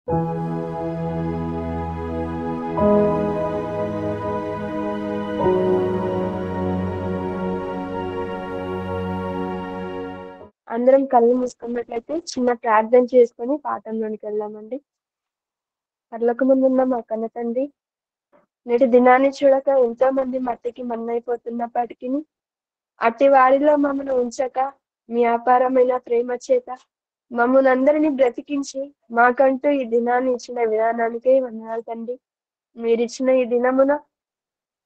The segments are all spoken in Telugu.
అందరం కళ్ళు మూసుకున్నట్లయితే చిన్న ప్రార్థన చేసుకొని పాఠంలోనికి వెళ్దామండి. పరలోకమందున్న మా కన్న తండ్రి, నేటి దినాన్ని చూడక ఎంతో మంది మట్టికి మన్నైపోతున్నప్పటికిని అట్టి వారిలో మమ్మల్ని ఉంచక మీ అపారమైన ప్రేమ చేత మమ్మల్నందరినీ బ్రతికించి మాకంటూ ఈ దినాన్ని ఇచ్చిన విధానానికే వందనాలు తండ్రి. మీరిచ్చిన ఈ దినమున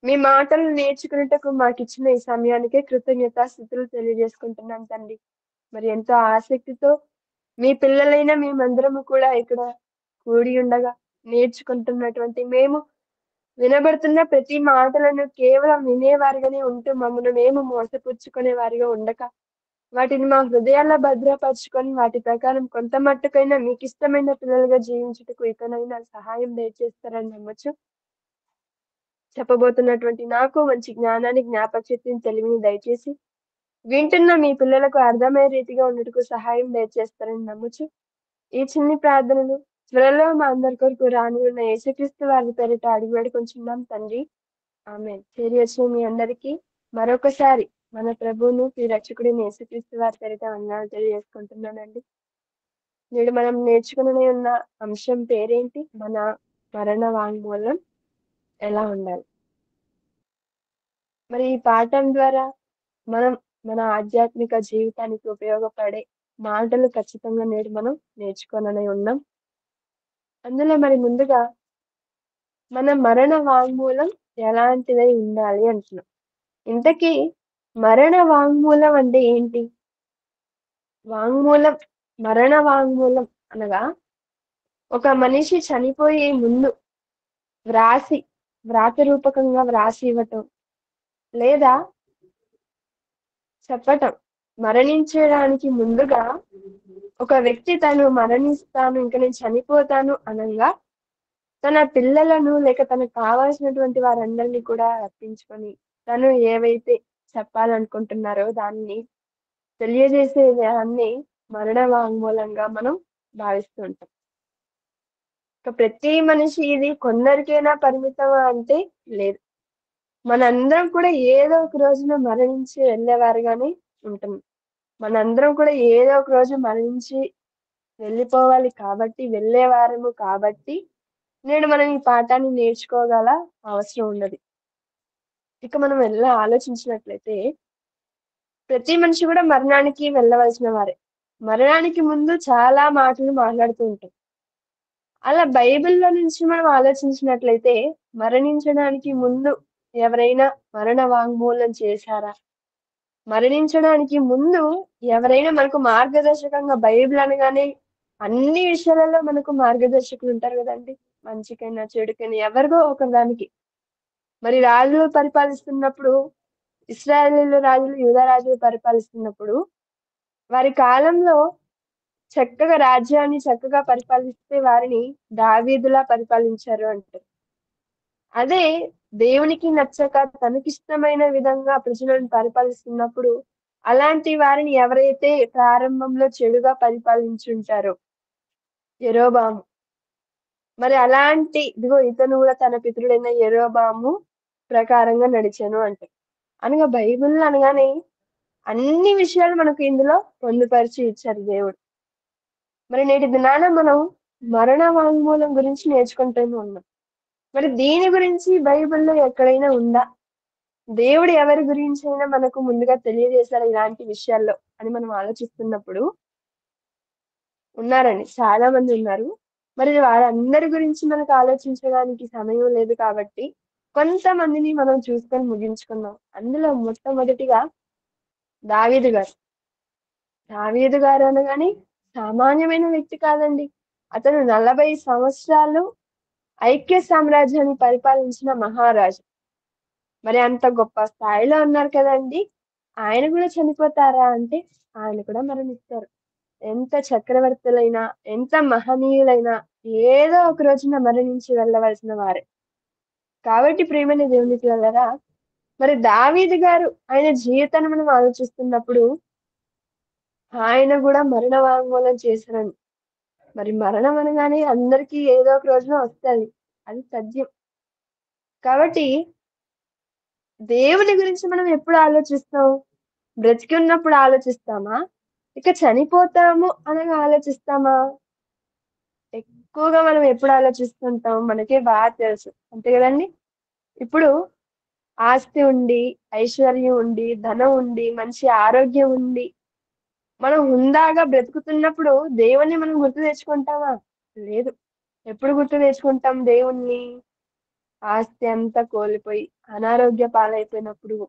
మీ మాటలు నేర్చుకునేటకు మాకిచ్చిన ఈ సమయానికే కృతజ్ఞతాస్థుతులు తెలియజేసుకుంటున్నాం తండ్రి. మరి ఎంతో ఆసక్తితో మీ పిల్లలైన మేమందరము కూడా ఇక్కడ కూడి ఉండగా నేర్చుకుంటున్నటువంటి మేము వినబడుతున్న ప్రతి మాటలను కేవలం వినేవారిగానే ఉంటూ మమ్మల్ని మేము మోసపుచ్చుకునే వారిగా ఉండక వాటిని మా హృదయాల్లో భద్రపరుచుకొని వాటి ప్రకారం కొంత మట్టుకైనా మీకు ఇష్టమైన పిల్లలుగా జీవించుటకు ఇకనైనా సహాయం దయచేస్తారని నమ్మొచ్చు. చెప్పబోతున్నటువంటి నాకు మంచి జ్ఞానాన్ని, జ్ఞాపకశక్తిని, తెలివిని దయచేసి వింటున్న మీ పిల్లలకు అర్థమయ్యే రీతిగా ఉండటకు సహాయం దయచేస్తారని నమ్ముచు ఈ చిన్ని ప్రార్థనలు త్వరలో మా అందరి కొరకు రాని ఉన్న యేసుక్రీస్తు వారి పేరిట అడిగి వేడుకొంచున్నాం తండ్రి. ఆమేన్. చేరి వచ్చిన మీ అందరికీ మరొకసారి మన ప్రభువును మీ రక్షకుడిని యేసుక్రీస్తు వారి పేరిట వందనాలు తెలియజేసుకుంటున్నానండి. నేడు మనం నేర్చుకునే ఉన్న అంశం పేరేంటి? మన మరణ వాంగ్మూలం ఎలా ఉండాలి. మరి ఈ పాఠం ద్వారా మనం మన ఆధ్యాత్మిక జీవితానికి ఉపయోగపడే మాటలు ఖచ్చితంగా నేడు మనం నేర్చుకోనని ఉన్నాం. అందులో మరి ముందుగా మన మరణ వాంగ్మూలం ఎలాంటిదై ఉండాలి అంటున్నాం. ఇంతకీ మరణ వాంగ్మూలం అంటే ఏంటి? వాంగ్మూలం, మరణ వాంగ్మూలం అనగా ఒక మనిషి చనిపోయే ముందు వ్రాతరూపకంగా వ్రాసి ఇవ్వటం లేదా చెప్పటం. మరణించడానికి ముందుగా ఒక వ్యక్తి తను మరణిస్తాను, ఇంక నేను చనిపోతాను అనంగా తన పిల్లలను లేక తనకు కావాల్సినటువంటి వారందరినీ కూడా రప్పించుకొని తను ఏవైతే చెప్పాలనుకుంటున్నారో దాన్ని తెలియజేసే దాన్ని మరణ వాంగ్మూలంగా మనం భావిస్తూ ఉంటాం. ఇక ప్రతి మనిషి ఇది కొందరికైనా పరిమితమా అంటే లేదు. మనందరం కూడా ఏదో ఒక రోజున మరణించి వెళ్ళేవారుగానే ఉంటాం. మనందరం కూడా ఏదో ఒక రోజు మరణించి వెళ్ళిపోవాలి కాబట్టి, వెళ్ళేవారము కాబట్టి నేడు మనం ఈ పాఠాన్ని నేర్చుకోగల అవసరం ఉన్నది. ఇక మనం ఎలా ఆలోచించినట్లయితే ప్రతి మనిషి కూడా మరణానికి వెళ్ళవలసిన వారే. మరణానికి ముందు చాలా మాటలు మాట్లాడుతూ ఉంటాం. అలా బైబిల్‌లో నుంచి మనం ఆలోచించినట్లయితే మరణించడానికి ముందు ఎవరైనా మరణ వాంగ్మూలం చేశారా? మరణించడానికి ముందు ఎవరైనా మనకు మార్గదర్శకంగా బైబిల్ అనగానే అన్ని విషయాలలో మనకు మార్గదర్శకులు ఉంటారు కదండీ! మంచికైనా, చెడుకైనా ఎవరికో ఒకదానికి. మరి రాజులు పరిపాలిస్తున్నప్పుడు ఇశ్రాయేలీయుల రాజులు, యూదా రాజులు పరిపాలిస్తున్నప్పుడు వారి కాలంలో చక్కగా రాజ్యాన్ని చక్కగా పరిపాలిస్తే వారిని దావీదులా పరిపాలించారు అంటారు. అదే దేవునికి నచ్చక తనకిష్టమైన విధంగా ప్రజలను పరిపాలిస్తున్నప్పుడు అలాంటి వారిని ఎవరైతే ప్రారంభంలో చెడుగా పరిపాలించుంటారో యెరోబాము. మరి అలాంటి ఇదిగో ఇతను కూడా తన పితరుడైన యెరోబాము ప్రకారంగా నడిచాను అంటారు. అనగా బైబిల్ అనగానే అన్ని విషయాలు మనకు ఇందులో పొందుపరిచి ఇచ్చారు దేవుడు. మరి నేటి దినాన మనం మరణ వాంగ్మూలం గురించి నేర్చుకుంటూనే ఉన్నాం. మరి దీని గురించి బైబిల్‌లో ఎక్కడైనా ఉందా? దేవుడు ఎవరి గురించైనా మనకు ముందుగా తెలియజేశారా ఇలాంటి విషయాల్లో అని మనం ఆలోచిస్తున్నప్పుడు ఉన్నారండి. చాలా మంది ఉన్నారు. మరి వారందరి గురించి మనకు ఆలోచించడానికి సమయం లేదు కాబట్టి కొంతమందిని మనం చూసుకొని ముగించుకుందాం. అందులో మొట్టమొదటిగా దావీదు గారు. దావీదు గారు అనగానే సామాన్యమైన వ్యక్తి కాదండి. అతను 40 సంవత్సరాలు ఐక్య సామ్రాజ్యాన్ని పరిపాలించిన మహారాజు. మరి అంత గొప్ప స్థాయిలో ఉన్నారు కదండీ! ఆయన గూడా చనిపోతారా అంటే ఆయన కూడా మరణిస్తారు. ఎంత చక్రవర్తులైనా, ఎంత మహనీయులైనా ఏదో ఒక రోజున మరణించి వెళ్ళవలసిన వారే. కాబట్టి ప్రియమైన దేవుని పిల్లలారా, మరి దావీదు గారు ఆయన జీవితాన్ని మనం ఆలోచిస్తున్నప్పుడు ఆయన గూడా మరణ వాంగ్మూలం చేశారని మరి మరణం అనగానే అందరికీ ఏదో ఒక రోజున వస్తది. అది తథ్యం. కాబట్టి దేవుని గురించి మనం ఎప్పుడు ఆలోచిస్తాం? బ్రతికి ఉన్నప్పుడు ఆలోచిస్తామా? ఇక చనిపోతాము అనగా ఆలోచిస్తామా? ఎక్కువగా మనం ఎప్పుడు ఆలోచిస్తుంటాం? మనకే తెలుసు. అంతే గదండీ! ఇప్పుడు ఆస్తి ఉండి, ఐశ్వర్యం ఉండి, ధనం ఉండి, మంచి ఆరోగ్యం ఉండి, మనం హుందాగా బ్రతుకుతున్నప్పుడు దేవుణ్ణి మనం గుర్తు తెచ్చుకుంటామా? లేదు. ఎప్పుడు గుర్తు తెచ్చుకుంటాం దేవుణ్ణి? ఆస్తి అంతా కోల్పోయి, అనారోగ్య పాలైపోయినప్పుడు,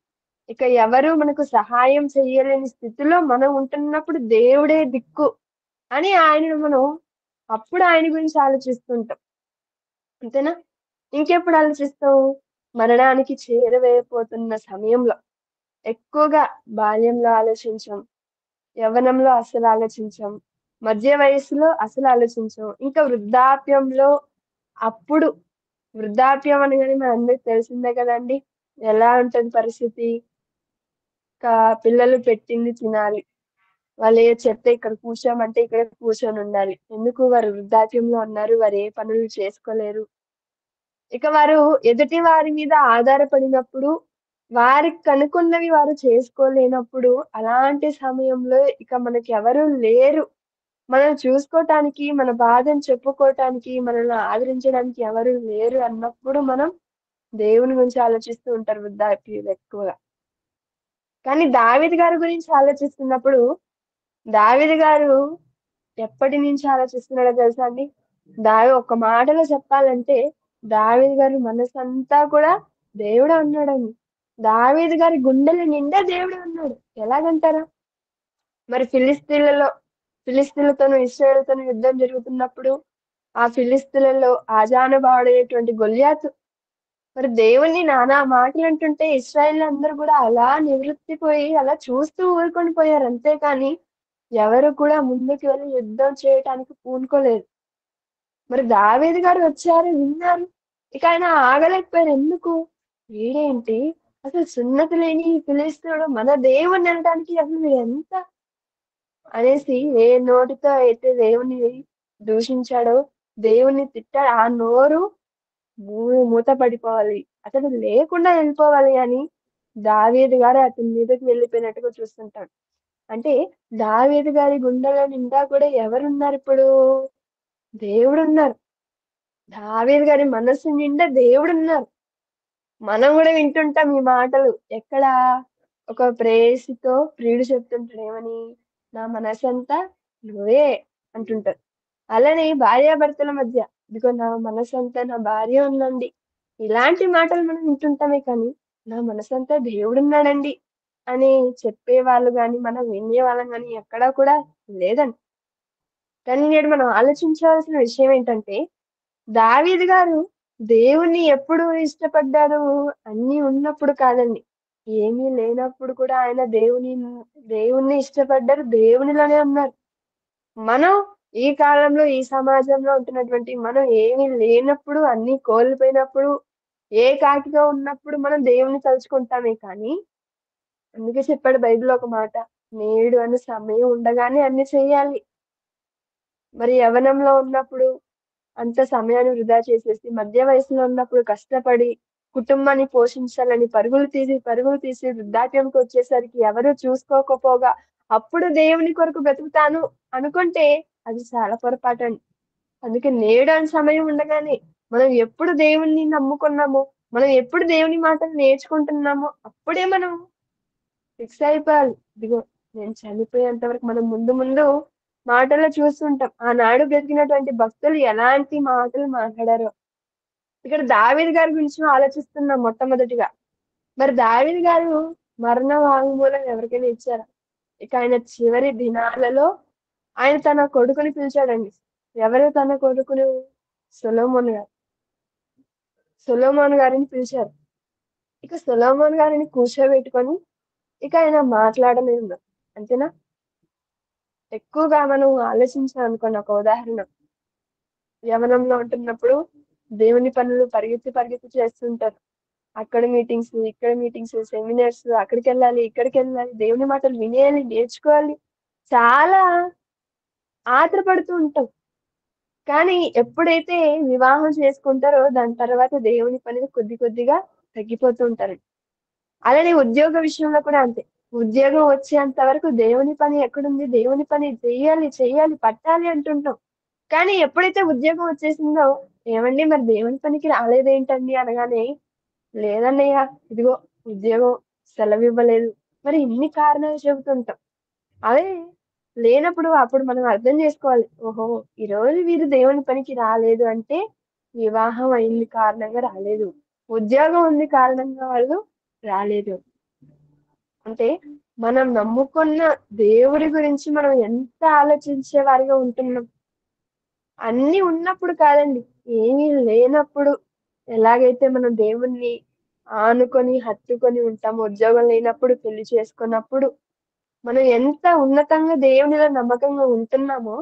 ఇక ఎవరు మనకు సహాయం చెయ్యలేని స్థితిలో మనం ఉంటున్నప్పుడు దేవుడే దిక్కు అని ఆయనను మనం అప్పుడు ఆయన గురించి ఆలోచిస్తుంటాం. అంతేనా? ఇంకెప్పుడు ఆలోచిస్తాం? మరణానికి చేరువైపోతున్న సమయంలో. ఎక్కువగా బాల్యంలో ఆలోచించం. యవ్వనంలో అస్సలు ఆలోచించం. మధ్య వయస్సులో అసలు ఆలోచించం. ఇంకా వృద్ధాప్యంలో అప్పుడు వృద్ధాప్యం అనగానే మనందరికి తెలిసిందే కదండీ! ఎలా ఉంటది పరిస్థితి? పిల్లలు పెట్టింది తినాలి. వాళ్ళేది చెప్తే ఇక్కడ కూర్చోమంటే ఇక్కడే కూర్చొనుండాలి. ఎందుకు వారు వృద్ధాప్యంలో ఉన్నారు. వారు ఏ పనులు చేసుకోలేరు. ఇక వారు ఎదుటి వారి మీద ఆధారపడినప్పుడు, వారికి కనుకున్నవి వారు చేసుకోలేనప్పుడు, అలాంటి సమయంలో ఇక మనకెవరు లేరు. మనల్ని చూసుకోటానికి, మన బాధను చెప్పుకోటానికి, మనల్ని ఆదరించడానికి ఎవరు లేరు అన్నప్పుడు మనం దేవుని గురించి ఆలోచిస్తూ ఉంటారు వృద్ధాప్యులు ఎక్కువగా. కానీ దావీదు గారి గురించి ఆలోచిస్తున్నప్పుడు, దావీదు గారు ఎప్పటి నుంచి ఆలోచిస్తున్నాడో తెలుసా అండి? ఒక్క మాటలో చెప్పాలంటే, దావీదు గారి మనసంతా కూడా దేవుడే ఉన్నాడండి. దావీదు గారి గుండెల నిండా దేవుడే ఉన్నాడు. ఎలాగంటారా? మరి ఫిలిస్తీన్లతోను, ఇశ్రాయేలుతోను యుద్ధం జరుగుతున్నప్పుడు, ఆ ఫిలిస్తీన్లలో ఆజానుబాహుడైనటువంటి గొల్యాతు మరి దేవుణ్ణి నానా మాటలంటుంటే ఇశ్రాయేలీయులందరూ గూడా అలా నివృత్తిపోయి అలా చూస్తూ ఊరుకొని పోయారు. అంతేకాని ఎవరు కూడా ముందుకు వెళ్లి యుద్ధం చేయటానికి పూనుకోలేదు. మరి దావీదు గారు వచ్చారు, విన్నారు. ఇక ఆయన ఆగలేకపోయారు. ఎందుకు? వీడేంటి అసలు సున్నతి లేని ఈ ఫిలిష్తీయుడు మన దేవుణ్ణి అనడానికి అసలు వీడెంత అనేసి ఏ నోటితో అయితే దేవుణ్ణి దూషించాడో, దేవుణ్ణి తిట్టాడో ఆ నోరు మూ మూత పడిపోవాలి. అతడు లేకుండా వెళ్ళిపోవాలి అని దావీదు గారు అతని మీదకి వెళ్ళిపోయినట్టుగా చూస్తుంటాం. అంటే దావీదు గారి గుండెల నిండా కూడా ఎవరున్నారిప్పుడు? దేవుడున్నారు. దావీదు గారి మనస్సు నిండా దేవుడున్నారు. మనం గూడా వింటుంటాం ఈ మాటలు. ఎక్కడ? ఒక ప్రేయసితో ప్రియుడు చెప్తుంటాడు ఏమని? "నా మనసంతా నువ్వే" అంటుంటాడు. అలానే భార్యాభర్తల మధ్య, "ఇదిగో నా మనసంతా నా భార్య ఉందండి." ఇలాంటి మాటలు మనం వింటుంటామే కానీ, "నా మనసంతా దేవుడున్నాడండి" అని చెప్పేవాళ్ళు గాని, మనం వినేవాళ్ళం గాని ఎక్కడా కూడా లేదండి. కానీ నేడు మనం ఆలోచించాల్సిన విషయం ఏంటంటే, దావీదు గారు దేవుణ్ణి ఎప్పుడు ఇష్టపడ్డారు? అన్నీ ఉన్నప్పుడు కాదండి. ఏమీ లేనప్పుడు కూడా ఆయన దేవుణ్ణి ఇష్టపడ్డారు. దేవునిలోనే ఉన్నారు. మనం ఈ కాలంలో, ఈ సమాజంలో ఉంటున్నటువంటి మనం ఏమీ లేనప్పుడు, అన్నీ కోల్పోయినప్పుడు, ఏకాకిగా ఉన్నప్పుడు మనం దేవుడిని తలుచుకుంటామే కానీ, అందుకే చెప్పాడు బైబిల్‌లో ఒక మాట. నేడు అను సమయం ఉండగానే అన్ని చేయాలి. మరి యవ్వనంలో ఉన్నప్పుడు అంత సమయాన్ని వృధా చేసేసి, మధ్య వయసులో ఉన్నప్పుడు కష్టపడి, కుటుంబాన్ని పోషించాలని పరుగులు తీసి వృద్ధాప్యంకొచ్చేసరికి ఎవరు చూసుకోకపోగా, అప్పుడు దేవుని కొరకు బ్రతుకుతాను అనుకుంటే, అది చాలా పొరపాటండి. అందుకే నేడు అని సమయం ఉండగానే, మనం ఎప్పుడు దేవుణ్ణి నమ్ముకున్నామో, మనం ఎప్పుడు దేవుని మాటలు నేర్చుకుంటున్నామో, అప్పుడే మనం ఫిక్స్ అయిపోవాలి. ఇదిగో నేను చనిపోయేంత వరకు మనం ముందు ముందు మాటల్లో చూస్తుంటాం. ఆనాడు బ్రతికినటువంటి భక్తులు ఎలాంటి మాటలు మాట్లాడారో. ఇక్కడ దావీదు గారి గురించి ఆలోచిస్తున్నాం మొట్టమొదటిగా. మరి దావీదు గారు మరణ వాంగ్మూలం ఎవరికైనా ఇచ్చారా? ఇక ఆయన చివరి దినాలలో ఆయన తన కొడుకుని పిలిచాడండి. ఎవరు తన కొడుకును? సొలొమోన్ గారు. సొలొమోన్ గారిని పిలిచారు. ఇక సొలొమోన్ గారిని కూర్చోబెట్టుకొని ఇక ఆయన మాట్లాడలేదు. అంతేనా? ఎక్కువగా మనం ఆలోచించామనుకోండి ఒక ఉదాహరణ. యవ్వనంలో ఉంటున్నప్పుడు దేవుని పనులు పరిగెత్తి చేస్తుంటారు. అక్కడ మీటింగ్స్, ఇక్కడ మీటింగ్స్, సెమినార్స్ అక్కడికెళ్ళాలి, ఇక్కడికెళ్ళాలి, దేవుని మాటలు వినేయాలి, నేర్చుకోవాలి. చాలా ఆత్రపడుతూ ఉంటాం. కానీ ఎప్పుడైతే వివాహం చేసుకుంటారో దాని తర్వాత దేవుని పనిని కొద్ది కొద్దిగా తగ్గిపోతూ ఉంటారు. అలానే ఉద్యోగ విషయంలో కూడా అంతే. ఉద్యోగం వచ్చేంత వరకు దేవుని పని ఎక్కడుంది? దేవుని పని చెయ్యాలి, చెయ్యాలి, పట్టాలి అంటుంటాం. కానీ ఎప్పుడైతే ఉద్యోగం వచ్చేసిందో, "ఏవండీ మరి దేవుని పనికి రాలేదేంటండి?" అనగానే, "లేదన్నయ్య ఇదిగో ఉద్యోగం సెలవివ్వలేదు." మరి ఇన్ని కారణాలు చెబుతుంటాం. అదే లేనప్పుడు అప్పుడు మనం అర్థం జేసుకోవాలి. ఓహో! ఈరోజు వీరు దేవుని పనికి రాలేదు అంటే, వివాహం అయింది కారణంగా రాలేదు. ఉద్యోగం ఉంది కారణంగా వాళ్ళు రాలేదు. అంటే మనం నమ్ముకున్న దేవుడి గురించి మనం ఎంత ఆలోచించే వారిగా ఉంటున్నాం. అన్నీ ఉన్నప్పుడు కాదండి. ఏమీ లేనప్పుడు ఎలాగైతే మనం దేవుణ్ణి ఆనుకొని, హత్తుకొని ఉంటామో, ఉద్యోగం లేనప్పుడు, పెళ్లి చేసుకున్నప్పుడు మనం ఎంత ఉన్నతంగా దేవునిలో నమ్మకంగా ఉంటున్నామో,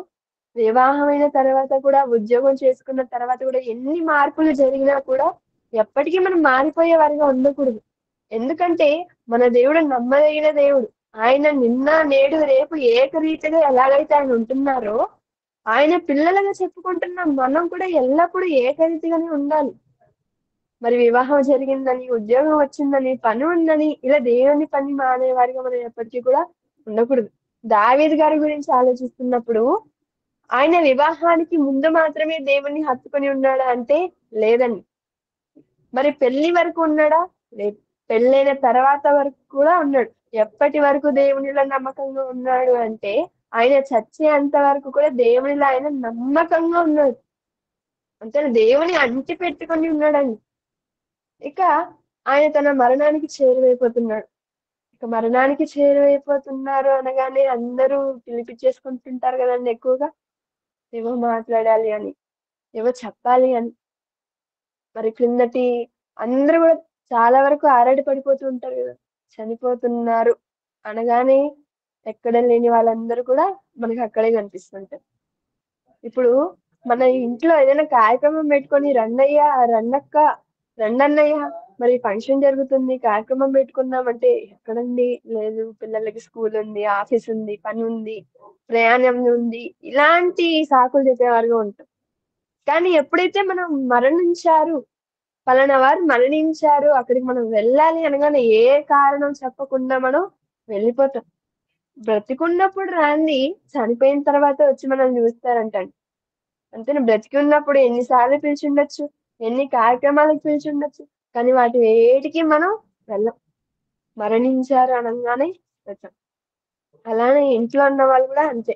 వివాహమైన తర్వాత కూడా, ఉద్యోగం చేసుకున్న తర్వాత కూడా ఎన్ని మార్పులు జరిగినా కూడా ఎప్పటికీ మనం మారిపోయే వారిగా ఉండకూడదు. ఎందుకంటే మన దేవుడు నమ్మదగిన దేవుడు. ఆయన నిన్న, నేడు, రేపు ఏకరీతిగా ఎలాగైతే ఆయన ఉంటున్నారో, ఆయన పిల్లలుగా చెప్పుకుంటున్న మనం కూడా ఎల్లప్పుడూ ఏకరీతిగానే ఉండాలి. మరి వివాహం జరిగిందని, ఉద్యోగం వచ్చిందని, పని ఉందని, ఇలా దేవుని పని మానేవారిగా మనం ఎప్పటికీ కూడా ఉండకూడదు. దావీదు గారి గురించి ఆలోచిస్తున్నప్పుడు, ఆయన వివాహానికి ముందు మాత్రమే దేవుడిని హత్తుకొని ఉన్నాడా అంటే లేదండి. మరి పెళ్లి వరకు ఉన్నాడా? లేదు. పెళ్ళైన తర్వాత వరకు కూడా ఉన్నాడు. ఎప్పటి వరకు దేవునిలో నమ్మకంగా ఉన్నాడు అంటే, ఆయన చచ్చేంత వరకు కూడా దేవునిలో ఆయన నమ్మకంగా ఉన్నాడు. అంటే దేవుని అంటి పెట్టుకొని ఉన్నాడండి. ఇక ఆయన తన మరణానికి చేరువైపోతున్నాడు. ఇక మరణానికి చేరువైపోతున్నారు అనగానే అందరూ పిలిపిచ్చేసుకుంటుంటారు గదండీ ఎక్కువగా. ఏవో మాట్లాడాలి అని, ఏవో చెప్పాలి అని. మరి క్రిందటి అందరూ గూడా చాలా వరకు ఆరాట పడిపోతూ ఉంటారు గదా! చనిపోతున్నారు అనగానే ఎక్కడ లేని వాళ్ళందరూ కూడా మనకి అక్కడే కనిపిస్తుంటారు. ఇప్పుడు మన ఇంట్లో ఏదైనా కార్యక్రమం పెట్టుకొని రండయ్యా, రండక్క, రండన్నయ్య మరి ఫంక్షన్ జరుగుతుంది, కార్యక్రమం పెట్టుకుందామంటే ఎక్కడండి? లేదు పిల్లలకి స్కూల్ ఉంది, ఆఫీస్ ఉంది, పని ఉంది, ప్రయాణం ఉంది. ఇలాంటి సాకులు చెప్పేవారుగా ఉంటాం. కానీ ఎప్పుడైతే మనం మరణించారు, పలానా వారు మరణించారు, అక్కడికి మనం వెళ్ళాలి అనగానే ఏ కారణం చెప్పకుండా మనం వెళ్ళిపోతాం. బ్రతికున్నప్పుడు రాంది చనిపోయిన తర్వాత వచ్చి మనల్ని చూస్తారంటండి. అంతేనా బ్రతికి ఉన్నప్పుడు ఎన్ని సార్లు పిలిచుండొచ్చు, ఎన్ని కార్యక్రమాలకు పిలిచుండొచ్చు. కానీ వాటి వేటికి మనం వెళ్ళం. మరణించారు అనంగానే వెళ్తాం. అలానే ఇంట్లో ఉన్న వాళ్ళు కూడా అంతే.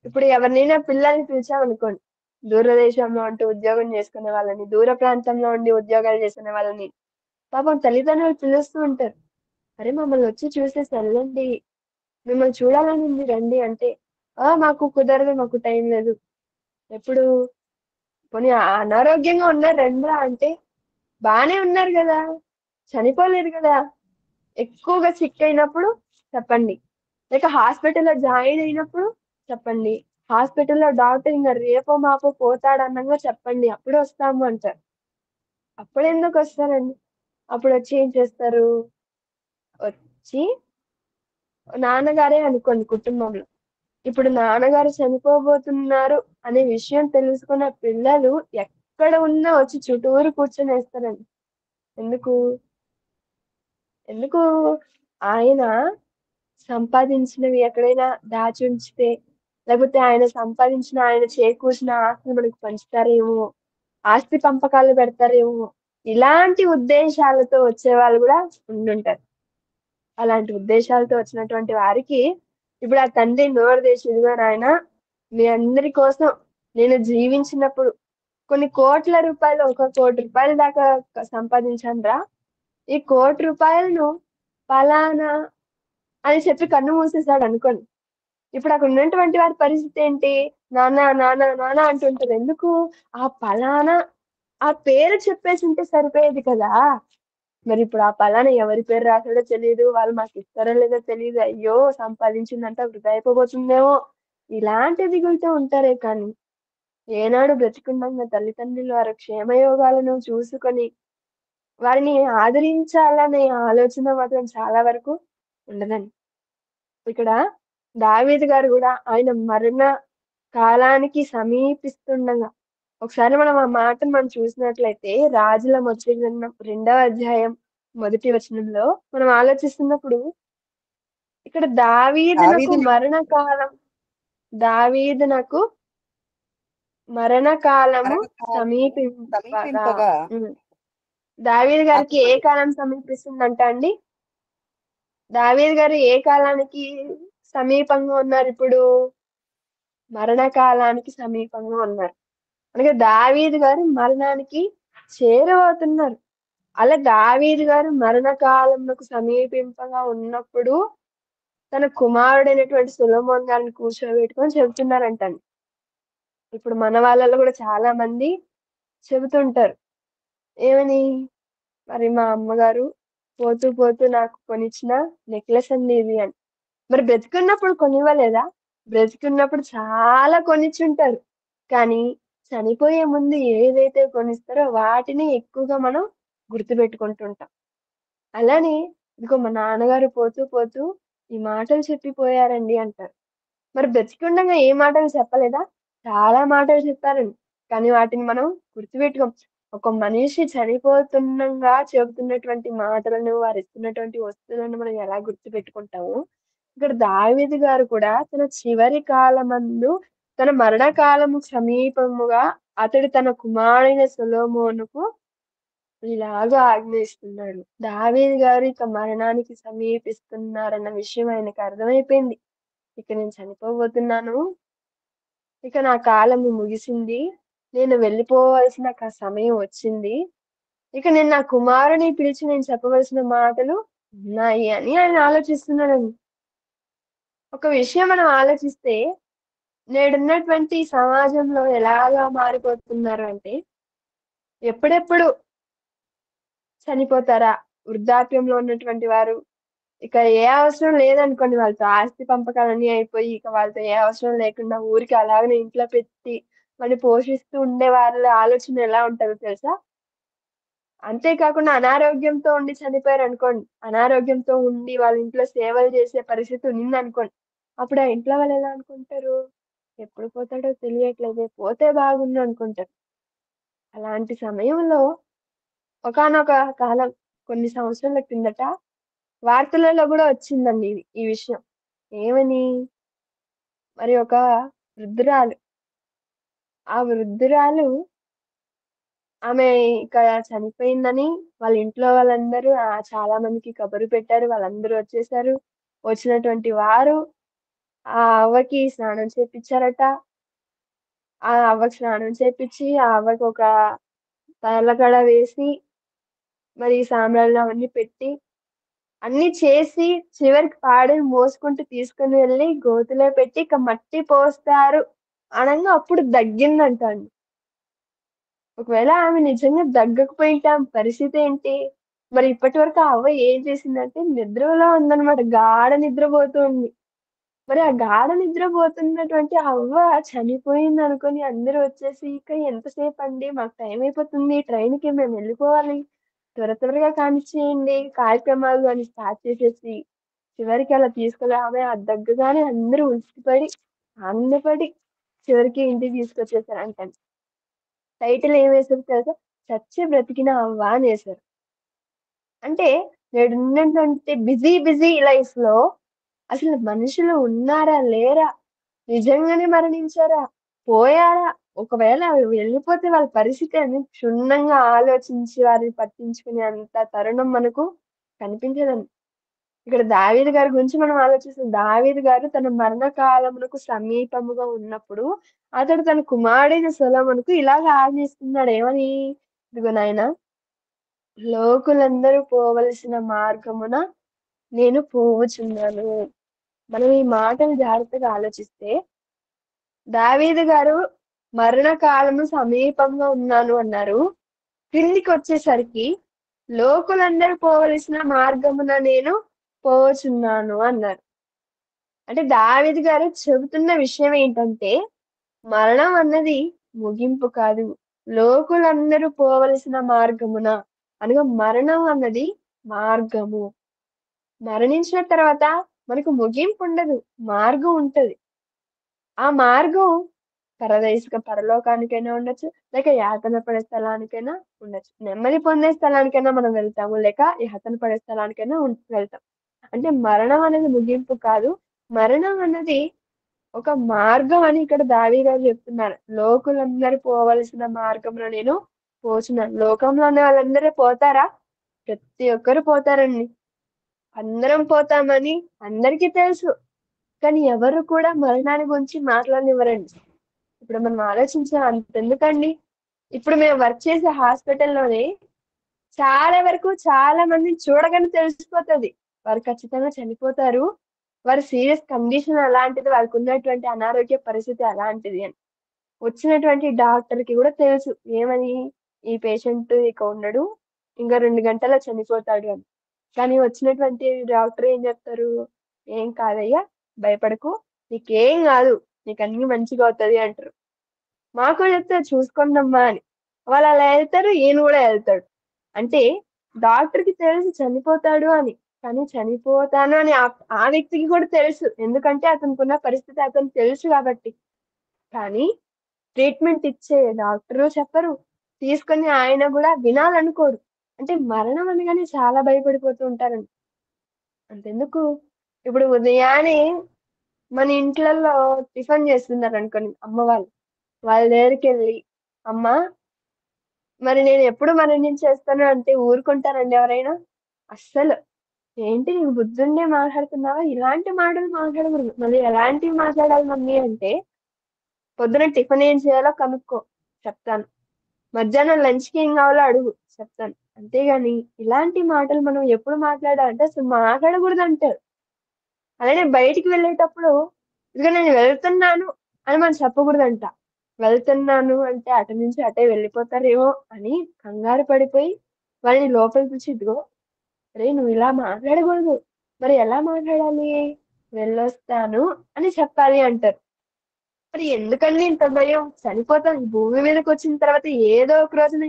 ఇప్పుడు ఎవరినైనా పిల్లల్ని పిలిచామనుకోండి, దూరదేశంలో ఉంటూ ఉద్యోగం చేసుకునే వాళ్ళని, దూర ప్రాంతంలో ఉండి ఉద్యోగాలు చేసుకునే వాళ్ళని, పాపం తల్లిదండ్రులు పిలుస్తూ ఉంటారు. "అరే! మమ్మల్నొచ్చి చూసేసి ఎళ్ళండి. మిమ్మల్ని చూడాలని ఉంది రండి" అంటే, "ఆ! మాకు కుదరదు. మాకు టైం లేదు." ఎప్పుడు పోనీ అనారోగ్యంగా ఉన్నారు రండ్రా అంటే, బానే ఉన్నారు గదా! చనిపోలేదు గదా! ఎక్కువగా సిక్ అయినప్పుడు చెప్పండి. లేక హాస్పిటల్‌లో జాయిన్ అయినప్పుడు చెప్పండి. హాస్పిటల్‌లో డాక్టర్ ఇంగ రేపో మాపో పోతాడనంగా చెప్పండి. అప్పుడొస్తాము అంటారు. అప్పుడెందుకొస్తారండి? అప్పుడొచ్చి ఏం చేస్తారు? వచ్చి నాన్నగారే అనుకోండి కుటుంబంలో. ఇప్పుడు నాన్నగారు చనిపోబోతున్నారు అనే విషయం తెలుసుకున్న పిల్లలు ఎక్కడ ఉన్నా వచ్చి చుట్టూరు కూర్చొనేస్తారండి. ఎందుకు? ఎందుకు? ఆయన సంపాదించినవి ఎక్కడైనా దాచుంచితే, లేకపోతే ఆయన సంపాదించిన, ఆయన చేకూర్చిన ఆస్తిని మనకు పంచుతారేమో, ఆస్తి పంపకాలు పెడతారేమో, ఇలాంటి ఉద్దేశాలతో వచ్చేవాళ్ళు గూడా ఉండుంటారు. అలాంటి ఉద్దేశాలతో వచ్చినటువంటి వారికి, ఇప్పుడు ఆ తండ్రి నోరు తెరిచి, "ఇదిగో నాయనా, మీ అందరి కోసం నేను జీవించినప్పుడు కొన్ని కోట్ల రూపాయలు, ఒక రూ. 1,00,00,000 దాకా సంపాదించానురా. ఈ రూ. 1,00,00,000ను పలానా" అని చెప్పి కన్ను మూసేసాడనుకోండి. ఇప్పుడు అక్కడ ఉన్నటువంటి వారి పరిస్థితి ఏంటి? నాన్న, నాన్న, నాన్న అంటుంటారు. ఎందుకు? ఆ పలానా ఆ పేరు చెప్పేసుంటే సరిపోయేది కదా! మరిప్పుడు ఆ పలానా ఎవరి పేరు రాసాడో తెలీదు. వాళ్ళు మాకిస్తారో లేదో తెలీదు. అయ్యో! సంపాదించిందంతా వృధా అయిపోబోతుందేమో! ఇలాంటి దిగులుతో ఉంటారే కానీ, ఏనాడు బ్రతికుండంగా తల్లిదండ్రులు వారి క్షేమయోగాలను చూసుకొని, వారిని ఆదరించాలనే ఆలోచన మాత్రం చాలా వరకు ఉండదండి. ఇక్కడ దావీదు గారు గూడా ఆయన మరణ కాలానికి సమీపిస్తుండగా ఒకసారి మనం ఆ మాటను మనం చూసినట్లయితే రాజుల మొదటి గ్రంథం 2వ అధ్యాయం మొదటి వచనంలో మనం ఆలోచిస్తున్నప్పుడు ఇక్కడ దావీదునకు దావీదు మరణకాలం దావీదునకు మరణకాలము మరణకాలము సమీపింపగా సమీపింపగా ఉమ్. దావీదు గారికి ఏ అతడు కాలం సమీపిస్తుందంట అండి? దావీదు గారు ఏ కాలానికి సమీపంగా ఉన్నారు ఇప్పుడు? మరణకాలానికి సమీపంగా ఉన్నారు. అనగా దావీదు గారు మరణానికి చేరువవుతున్నారు. అలా దావీదు గారు మరణకాలమునకు సమీపింపగా ఉన్నప్పుడు తన కుమారుడైనటువంటి సొలొమోన్ గారిని కూర్చోబెట్టుకొని చెబుతున్నారంటండి. ఇప్పుడు మన వాళ్ళలో కూడా చాలా మంది చెబుతుంటారు. ఏమని? మరి మా అమ్మగారు పోతూ పోతూ నాకు కొనిచ్చిన నెక్లెస్ అండి ఇది అని. మరి బ్రతికున్నప్పుడు కొనివ్వలేదా? బ్రతికున్నప్పుడు చాలా కొనిచ్చుంటారు. కానీ చనిపోయే ముందు ఏదైతే కొనిస్తారో వాటిని ఎక్కువగా మనం గుర్తుపెట్టుకుంటుంటాం. అలానే ఇదిగో మా నాన్నగారు పోతూ పోతూ ఈ మాటలు చెప్పిపోయారండి అంటారు. మరి బ్రతికుండగా ఏ మాటలు చెప్పలేదా? చాలా మాటలు చెప్పారండి. కానీ వాటిని మనం గుర్తుపెట్టుకోం. ఒక మనిషి చనిపోతుండగా చెబుతున్నటువంటి మాటలను, వారిస్తున్నటువంటి వస్తువులను మనం ఎలా గుర్తుపెట్టుకుంటామో, ఇక్కడ దావీదు గారు కూడా తన చివరి కాలమందు తన మరణకాలము సమీపముగా అతడు తన కుమారుడైన సొలొమోనుకు ఇలాగ ఆజ్ఞయిస్తున్నాడు. దావీదు గారు ఇక మరణానికి సమీపిస్తున్నారన్న విషయం ఆయనకు అర్థమైపోయింది. ఇక నేను చనిపోబోతున్నాను. ఇక నా కాలము ముగిసింది. నేను వెళ్ళిపోవలసిన సమయం వచ్చింది. ఇక నేను నా కుమారుని పిలిచి నేను చెప్పవలసిన మాటలు ఉన్నాయి అని ఆయన ఆలోచిస్తున్నాడండి. ఒక విషయం మనం ఆలోచిస్తే నేడున్నటువంటి సమాజంలో ఎలాగా మారిపోతున్నారు అంటే ఎప్పుడెప్పుడు చనిపోతారా? వృద్ధాప్యంలో ఉన్నటువంటి వారు ఇక ఏ అవసరం లేదనుకోండి వాళ్ళతో ఆస్తి పంపకాలన్నీ అయిపోయి ఇక వాళ్ళతో ఏ అవసరం లేకుండా ఊరికే అలాగనే ఇంట్లో పెట్టి వాడిని పోషిస్తూ ఉండే వాళ్ళ ఆలోచన ఎలా ఉంటదో తెలుసా? అంతేకాకుండా అనారోగ్యంతో ఉండి చనిపోయారనుకోండి. అనారోగ్యంతో ఉండి వాళ్ళ ఇంట్లో సేవలు చేసే పరిస్థితి ఉందనుకోండి. అప్పుడు ఆ ఇంట్లో వాళ్ళు ఎలా అనుకుంటారు? ఎప్పుడు పోతాడో తెలియట్లేదే, పోతే బాగుండు అనుకుంటారు. అలాంటి సమయంలో ఒకానొక కాలం కొన్ని సంవత్సరాల కిందట వార్తలలో గూడా వచ్చిందండి ఈ విషయం. ఏమని? మరి ఒక వృద్ధురాలు, ఆ వృద్ధురాలు ఆమె ఇక చనిపోయిందని వాళ్ళ ఇంట్లో వాళ్ళందరూ చాలా మందికి కబురు పెట్టారు. వాళ్ళందరూ వచ్చేసారు. వచ్చినటువంటి వారు ఆ అవ్వకి స్నానం చేపిచ్చారట. ఆ అవ్వకి స్నానం చేపిచ్చి, ఆ అవ్వకి ఒక తైలకడ వేసి, మరి సాంబ్రాణిలు అవన్నీ పెట్టి, అన్నీ చేసి చివరికి పాడెని మోసుకుంటూ తీసుకొని వెళ్లి గోతిలో పెట్టి ఇక మట్టి పోస్తారు అనంగా అప్పుడు దగ్గిందంట అండి. ఒకవేళ ఆమె నిజంగా దగ్గకపోయింటే ఆమె పరిస్థితేంటి? మరి ఇప్పటి వరకు ఆ అవ్వ ఏం చేసిందంటే నిద్రలో ఉందన్నమాట. గాఢ నిద్రపోతూ ఉంది. మరి ఆ గాఢ నిద్రపోతున్నటువంటి ఆ అవ్వ చనిపోయిందనుకోని అందరూ వచ్చేసి, "ఇక ఎంతసేపండి? మాకు టైం అయిపోతుంది. ట్రైన్‌కి మేము వెళ్ళిపోవాలి. త్వరగా కానిచ్చేయండి కార్యక్రమాలు" అని స్టార్ట్ చేసేసి, చివరికి అలా తీసుకెళ్ళి ఆమె ఆ దగ్గగానే అందరూ ఉలిక్కిపడి, ఆనందపడి చివరికి ఇంటికి తీసుకొచ్చేసారంటండి. టైటిల్ ఏమేసారో తెలుసా? 'చచ్చి బ్రతికిన అవ్వ' అనేసారు. అంటే నేడున్నటువంటి బిజీ లైఫ్‌లో అసలు మనుషులు ఉన్నారా? లేరా? నిజంగానే మరణించారా? పోయారా? ఒకవేళ వెళ్ళిపోతే వాళ్ళ పరిస్థితి అని క్షుణ్ణంగా ఆలోచించి వారిని పట్టించుకునే అంత తరుణం మనకు కనిపించదండి. ఇక్కడ దావీదు గారి గురించి మనం ఆలోచిస్తాం. దావీదు గారు తన మరణ కాలమునకు సమీపముగా ఉన్నప్పుడు అతడు తన కుమారుడైన సొలొమోనుకు ఇలాగ ఆజ్ఞిస్తున్నాడు. ఏమని? "ఇదిగో నాయనా లోకులందరూ పోవలసిన మార్గమున నేను పోవుచున్నాను." మనం ఈ మాటలు జాగ్రత్తగా ఆలోచిస్తే దావీదు గారు మరణకాలము సమీపంగా ఉన్నాను అన్నారు. కిందికొచ్చేసరికి లోకులందరూ పోవలసిన మార్గమున నేను పోవచున్నాను అన్నారు. అంటే దావీదు గారు చెబుతున్న విషయం ఏంటంటే మరణం అన్నది ముగింపు కాదు. లోకులందరూ పోవలసిన మార్గమున అనగా మరణం అన్నది మార్గము. మరణించిన తర్వాత మనకు ముగింపు ఉండదు. మార్గం ఉంటది. ఆ మార్గం పరలోకానికైనా ఉండొచ్చు, లేక యాతన పడే స్థలానికైనా ఉండొచ్చు. నెమ్మది పొందే స్థలానికైనా మనం వెళ్తాము, లేక యాతన పడే స్థలానికైనా వెళ్తాం. అంటే మరణం అనేది ముగింపు కాదు. మరణం అన్నది ఒక మార్గం అని ఇక్కడ దావీదు గారు చెప్తున్నారు. లోకులందరూ పోవలసిన మార్గంలో నేను పోచున్నాను. లోకంలో ఉన్న వాళ్ళందరూ పోతారా? ప్రతి ఒక్కరు పోతారండి. అందరం పోతామని అందరికీ తెలుసు. కానీ ఎవరు కూడా మరణాన్ని గురించి మాట్లాడనివ్వరండి. ఇప్పుడు మనం ఆలోచించాం అంతెందుకండి. ఇప్పుడు మేము వర్క్ చేసే హాస్పిటల్‌లోనే చాలా వరకు చాలా మందిని చూడగానే తెలిసిపోతది. వారు ఖచ్చితంగా చనిపోతారు. వారి సీరియస్ కండిషన్ అలాంటిది. వారికున్నటువంటి అనారోగ్య పరిస్థితి అలాంటిది అని. వచ్చినటువంటి డాక్టర్‌కి గూడా తెలుసు. ఏమని? ఈ పేషెంట్ ఇక ఉండడు. ఇంక 2 గంటల్లో చనిపోతాడు అని. కానీ వచ్చినటువంటి డాక్టర్ ఏం జెప్తారు? "ఏం కాదయ్యా! భయపడకు. నీకేం గాదు. నీకన్నీ మంచిగవుతది" అంటరు. మాకు చెప్తారు చూసుకోండమ్మా అని. వాళ్ళలా ఎళ్తారు. ఈయన గూడా ఎళ్తాడు. అంటే డాక్టర్‌కి తెలుసు చనిపోతాడు అని. కానీ చనిపోతాను అని ఆ వ్యక్తికి కూడా తెలుసు. ఎందుకంటే అతనికున్న పరిస్థితి అతనికి తెలుసు గాబట్టి. కానీ ట్రీట్‌మెంట్ ఇచ్చే డాక్టరు చెప్పరు. తీసుకొని ఆయన గూడా వినాలనుకోరు. అంటే మరణం అనగానే చాలా భయపడిపోతూ ఉంటారండి. అంతెందుకు ఇప్పుడు ఉదయాన్నే మన ఇంట్లల్లో టిఫిన్ చేస్తున్నారనుకోండి అమ్మ వాళ్ళు. వాళ్ళ దగ్గరికెళ్ళి, "అమ్మా మరి నేనెప్పుడు మరణించేస్తాను" అంటే ఊరుకుంటారండి ఎవరైనా? అస్సలు. "ఏంటి నీకు బుద్ధుండే మాట్లాడుతున్నావా? ఇలాంటి మాటలు మాట్లాడకూడదు." మళ్ళీ ఎలాంటివి మాట్లాడాలి మమ్మీ అంటే, "పొద్దున టిఫిన్ ఏం చేయాలో కనుక్కో చెప్తాను. మధ్యాహ్నం లంచ్‌కి ఏం కావాలో అడుగు చెప్తాను." అంతేగాని ఇలాంటి మాటలు మనం ఎప్పుడు మాట్లాడాలంటే అసలు మాట్లాడకూడదంటారు. అలానే బయటికి వెళ్ళేటప్పుడు, "ఇదిగో నేను వెళ్తున్నాను" అని మనం చెప్పకూడదంట. వెళ్తున్నాను అంటే అటు నుంచి అటే వెళ్ళిపోతారేమో అని కంగారు పడిపోయి వాళ్ళని లోపలికి పిలిచి, "ఇదిగో అరేయ్! నువ్వు ఇలా మాట్లాడకూడదు. మరి ఎలా మాట్లాడాలి? వెళ్ళొస్తాను అని చెప్పాలి" అంటారు. మరి ఎందుకండి ఇంత భయం? చనిపోతాం. ఈ భూమి మీదకొచ్చిన తర్వాత ఏదో ఒక రోజున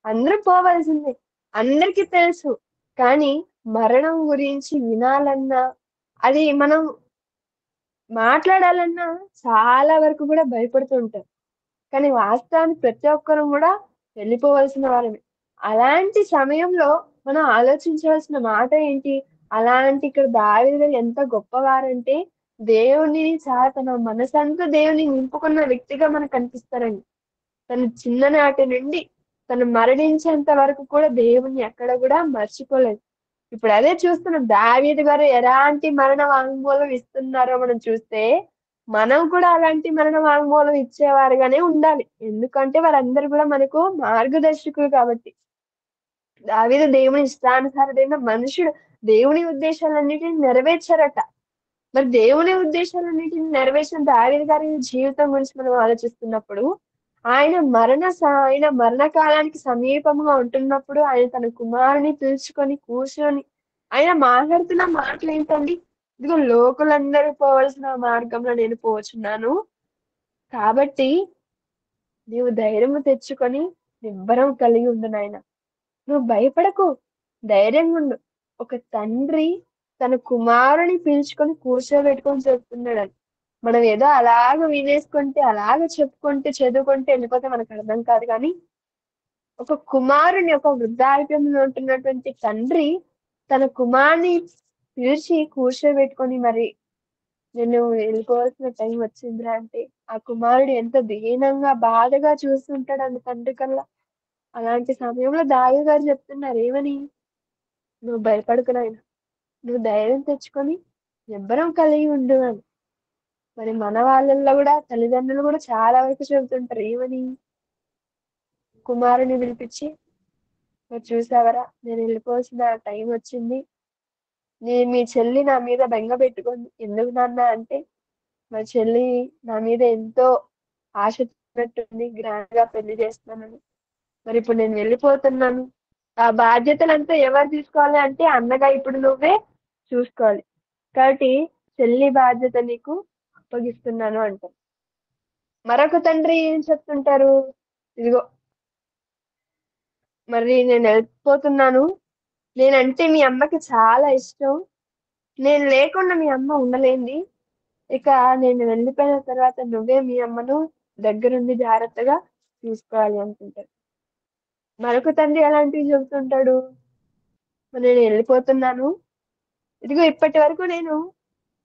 అందరం పోవాల్సిందే. అందరికీ తెలుసు. కానీ మరణం గురించి వినాలన్నా, అది మనం మాట్లాడాలన్నా చాలా వరకు గూడా భయపడుతూ ఉంటాం. కానీ వాస్తవానికి ప్రతి ఒక్కరం గూడా వెళ్ళిపోవలసిన వారమే. అలాంటి సమయంలో మనం ఆలోచించాల్సిన మాట ఏంటి? అలాంటి ఇక్కడ దావీదు గారు ఎంత గొప్పవారంటే, దేవుడిని చాలా తన మనసంతా దేవుడిని నింపుకున్న వ్యక్తిగా మనకు కనిపిస్తారండి. తను చిన్ననాటి నుండి తను మరణించేంత వరకు కూడా దేవుడిని ఎక్కడ గూడా మర్చిపోలేదు. ఇప్పుడు అదే చూస్తున్నాం. దావీదు గారు ఎలాంటి మరణ వాంగ్మూలం ఇస్తున్నారో మనం చూస్తే, మనం కూడా అలాంటి మరణ వాంగ్మూలం ఇచ్చేవారుగానే ఉండాలి. ఎందుకంటే వారందరూ కూడా మనకు మార్గదర్శకులు కాబట్టి. దావీదు దేవుని ఇష్టానుసారుడైన మనుషుడు. దేవుని ఉద్దేశాలన్నిటిని నెరవేర్చారట. మరి దేవుని ఉద్దేశాలన్నిటిని నెరవేర్చిన దావీదు గారి జీవితం గురించి మనం ఆలోచిస్తున్నప్పుడు, ఆయన మరణ కాలానికి సమీపంగా ఉంటున్నప్పుడు ఆయన తన కుమారుని పిలుచుకొని కూర్చొని ఆయన మాట్లాడుతున్న మాటలేంటండి? ఇదిగో లోకులందరూ పోవలసిన మార్గంలో నేను పోచున్నాను. కాబట్టి నీవు ధైర్యము తెచ్చుకొని నిబ్బరం కలిగి ఉండు నాయనా. నువ్వు భయపడకు. ధైర్యంగుండు. ఒక తండ్రి తన కుమారుని పిలుచుకొని కూర్చోబెట్టుకొని చెప్తున్నాడని. మనం ఏదో అలాగ వినేసుకుంటే, అలాగ చెప్పుకుంటే, చదువుకుంటే ఎళ్ళిపోతే మనకర్థం కాదు గానీ, ఒక కుమారుని ఒక వృద్ధాప్యంలో ఉంటున్నటువంటి తండ్రి తన కుమారుని పిలిచి కూర్చోబెట్టుకొని మరి నేను వెళ్ళిపోవాల్సిన టైం వచ్చిందిరా అంటే, ఆ కుమారుడు ఎంత దీనంగా, బాధగా చూస్తుంటాడండి తండ్రి కల్లా. అలాంటి సమయంలో దావీదు గారు చెప్తున్నారు ఏమని? "నువ్వు భయపడకు నాయనా. నువ్వు ధైర్యం తెచ్చుకొని నిబ్బరం కలిగి ఉండు" అని. మరి మన వాళ్ళల్లో గూడా తల్లిదండ్రులు గూడా చాలా వరకు చెబుతుంటారు. ఏమని? కుమారుని పిలిపిచ్చి, "మరి చూసావరా నేనెళ్ళిపోవాల్సిన టైం వచ్చింది. మీ చెల్లి నా మీద బెంగ పెట్టుకుంది. ఎందుకు నాన్న అంటే, మా చెల్లి నా మీద ఎంతో ఆశ చూపినట్టుంది గ్రాండ్‌గా పెళ్లి చేస్తున్నానని. మరిప్పుడు నేను వెళ్ళిపోతున్నాను. ఆ బాధ్యతలంతా ఎవరు తీసుకోవాలి అంటే, అన్నగా ఇప్పుడు నువ్వే చూసుకోవాలి. కాబట్టి చెల్లి బాధ్యత నీకు అప్పగిస్తున్నాను" అంటారు. మరొక తండ్రి ఏం చెప్తుంటారు? "ఇదిగో మరి నేనెళ్ళిపోతున్నాను. నేనంటే మీ అమ్మకి చాలా ఇష్టం. నేను లేకుండా మీ అమ్మ ఉండలేంది. ఇక నేను వెళ్ళిపోయిన తర్వాత నువ్వే మీ అమ్మను. దగ్గరుండి జాగ్రత్తగా చూసుకోవాలి అనుకుంటారు. మరొక తండ్రి ఎలాంటివి చెబుతుంటాడు? నేను వెళ్ళిపోతున్నాను. ఇదిగో ఇప్పటి వరకు నేను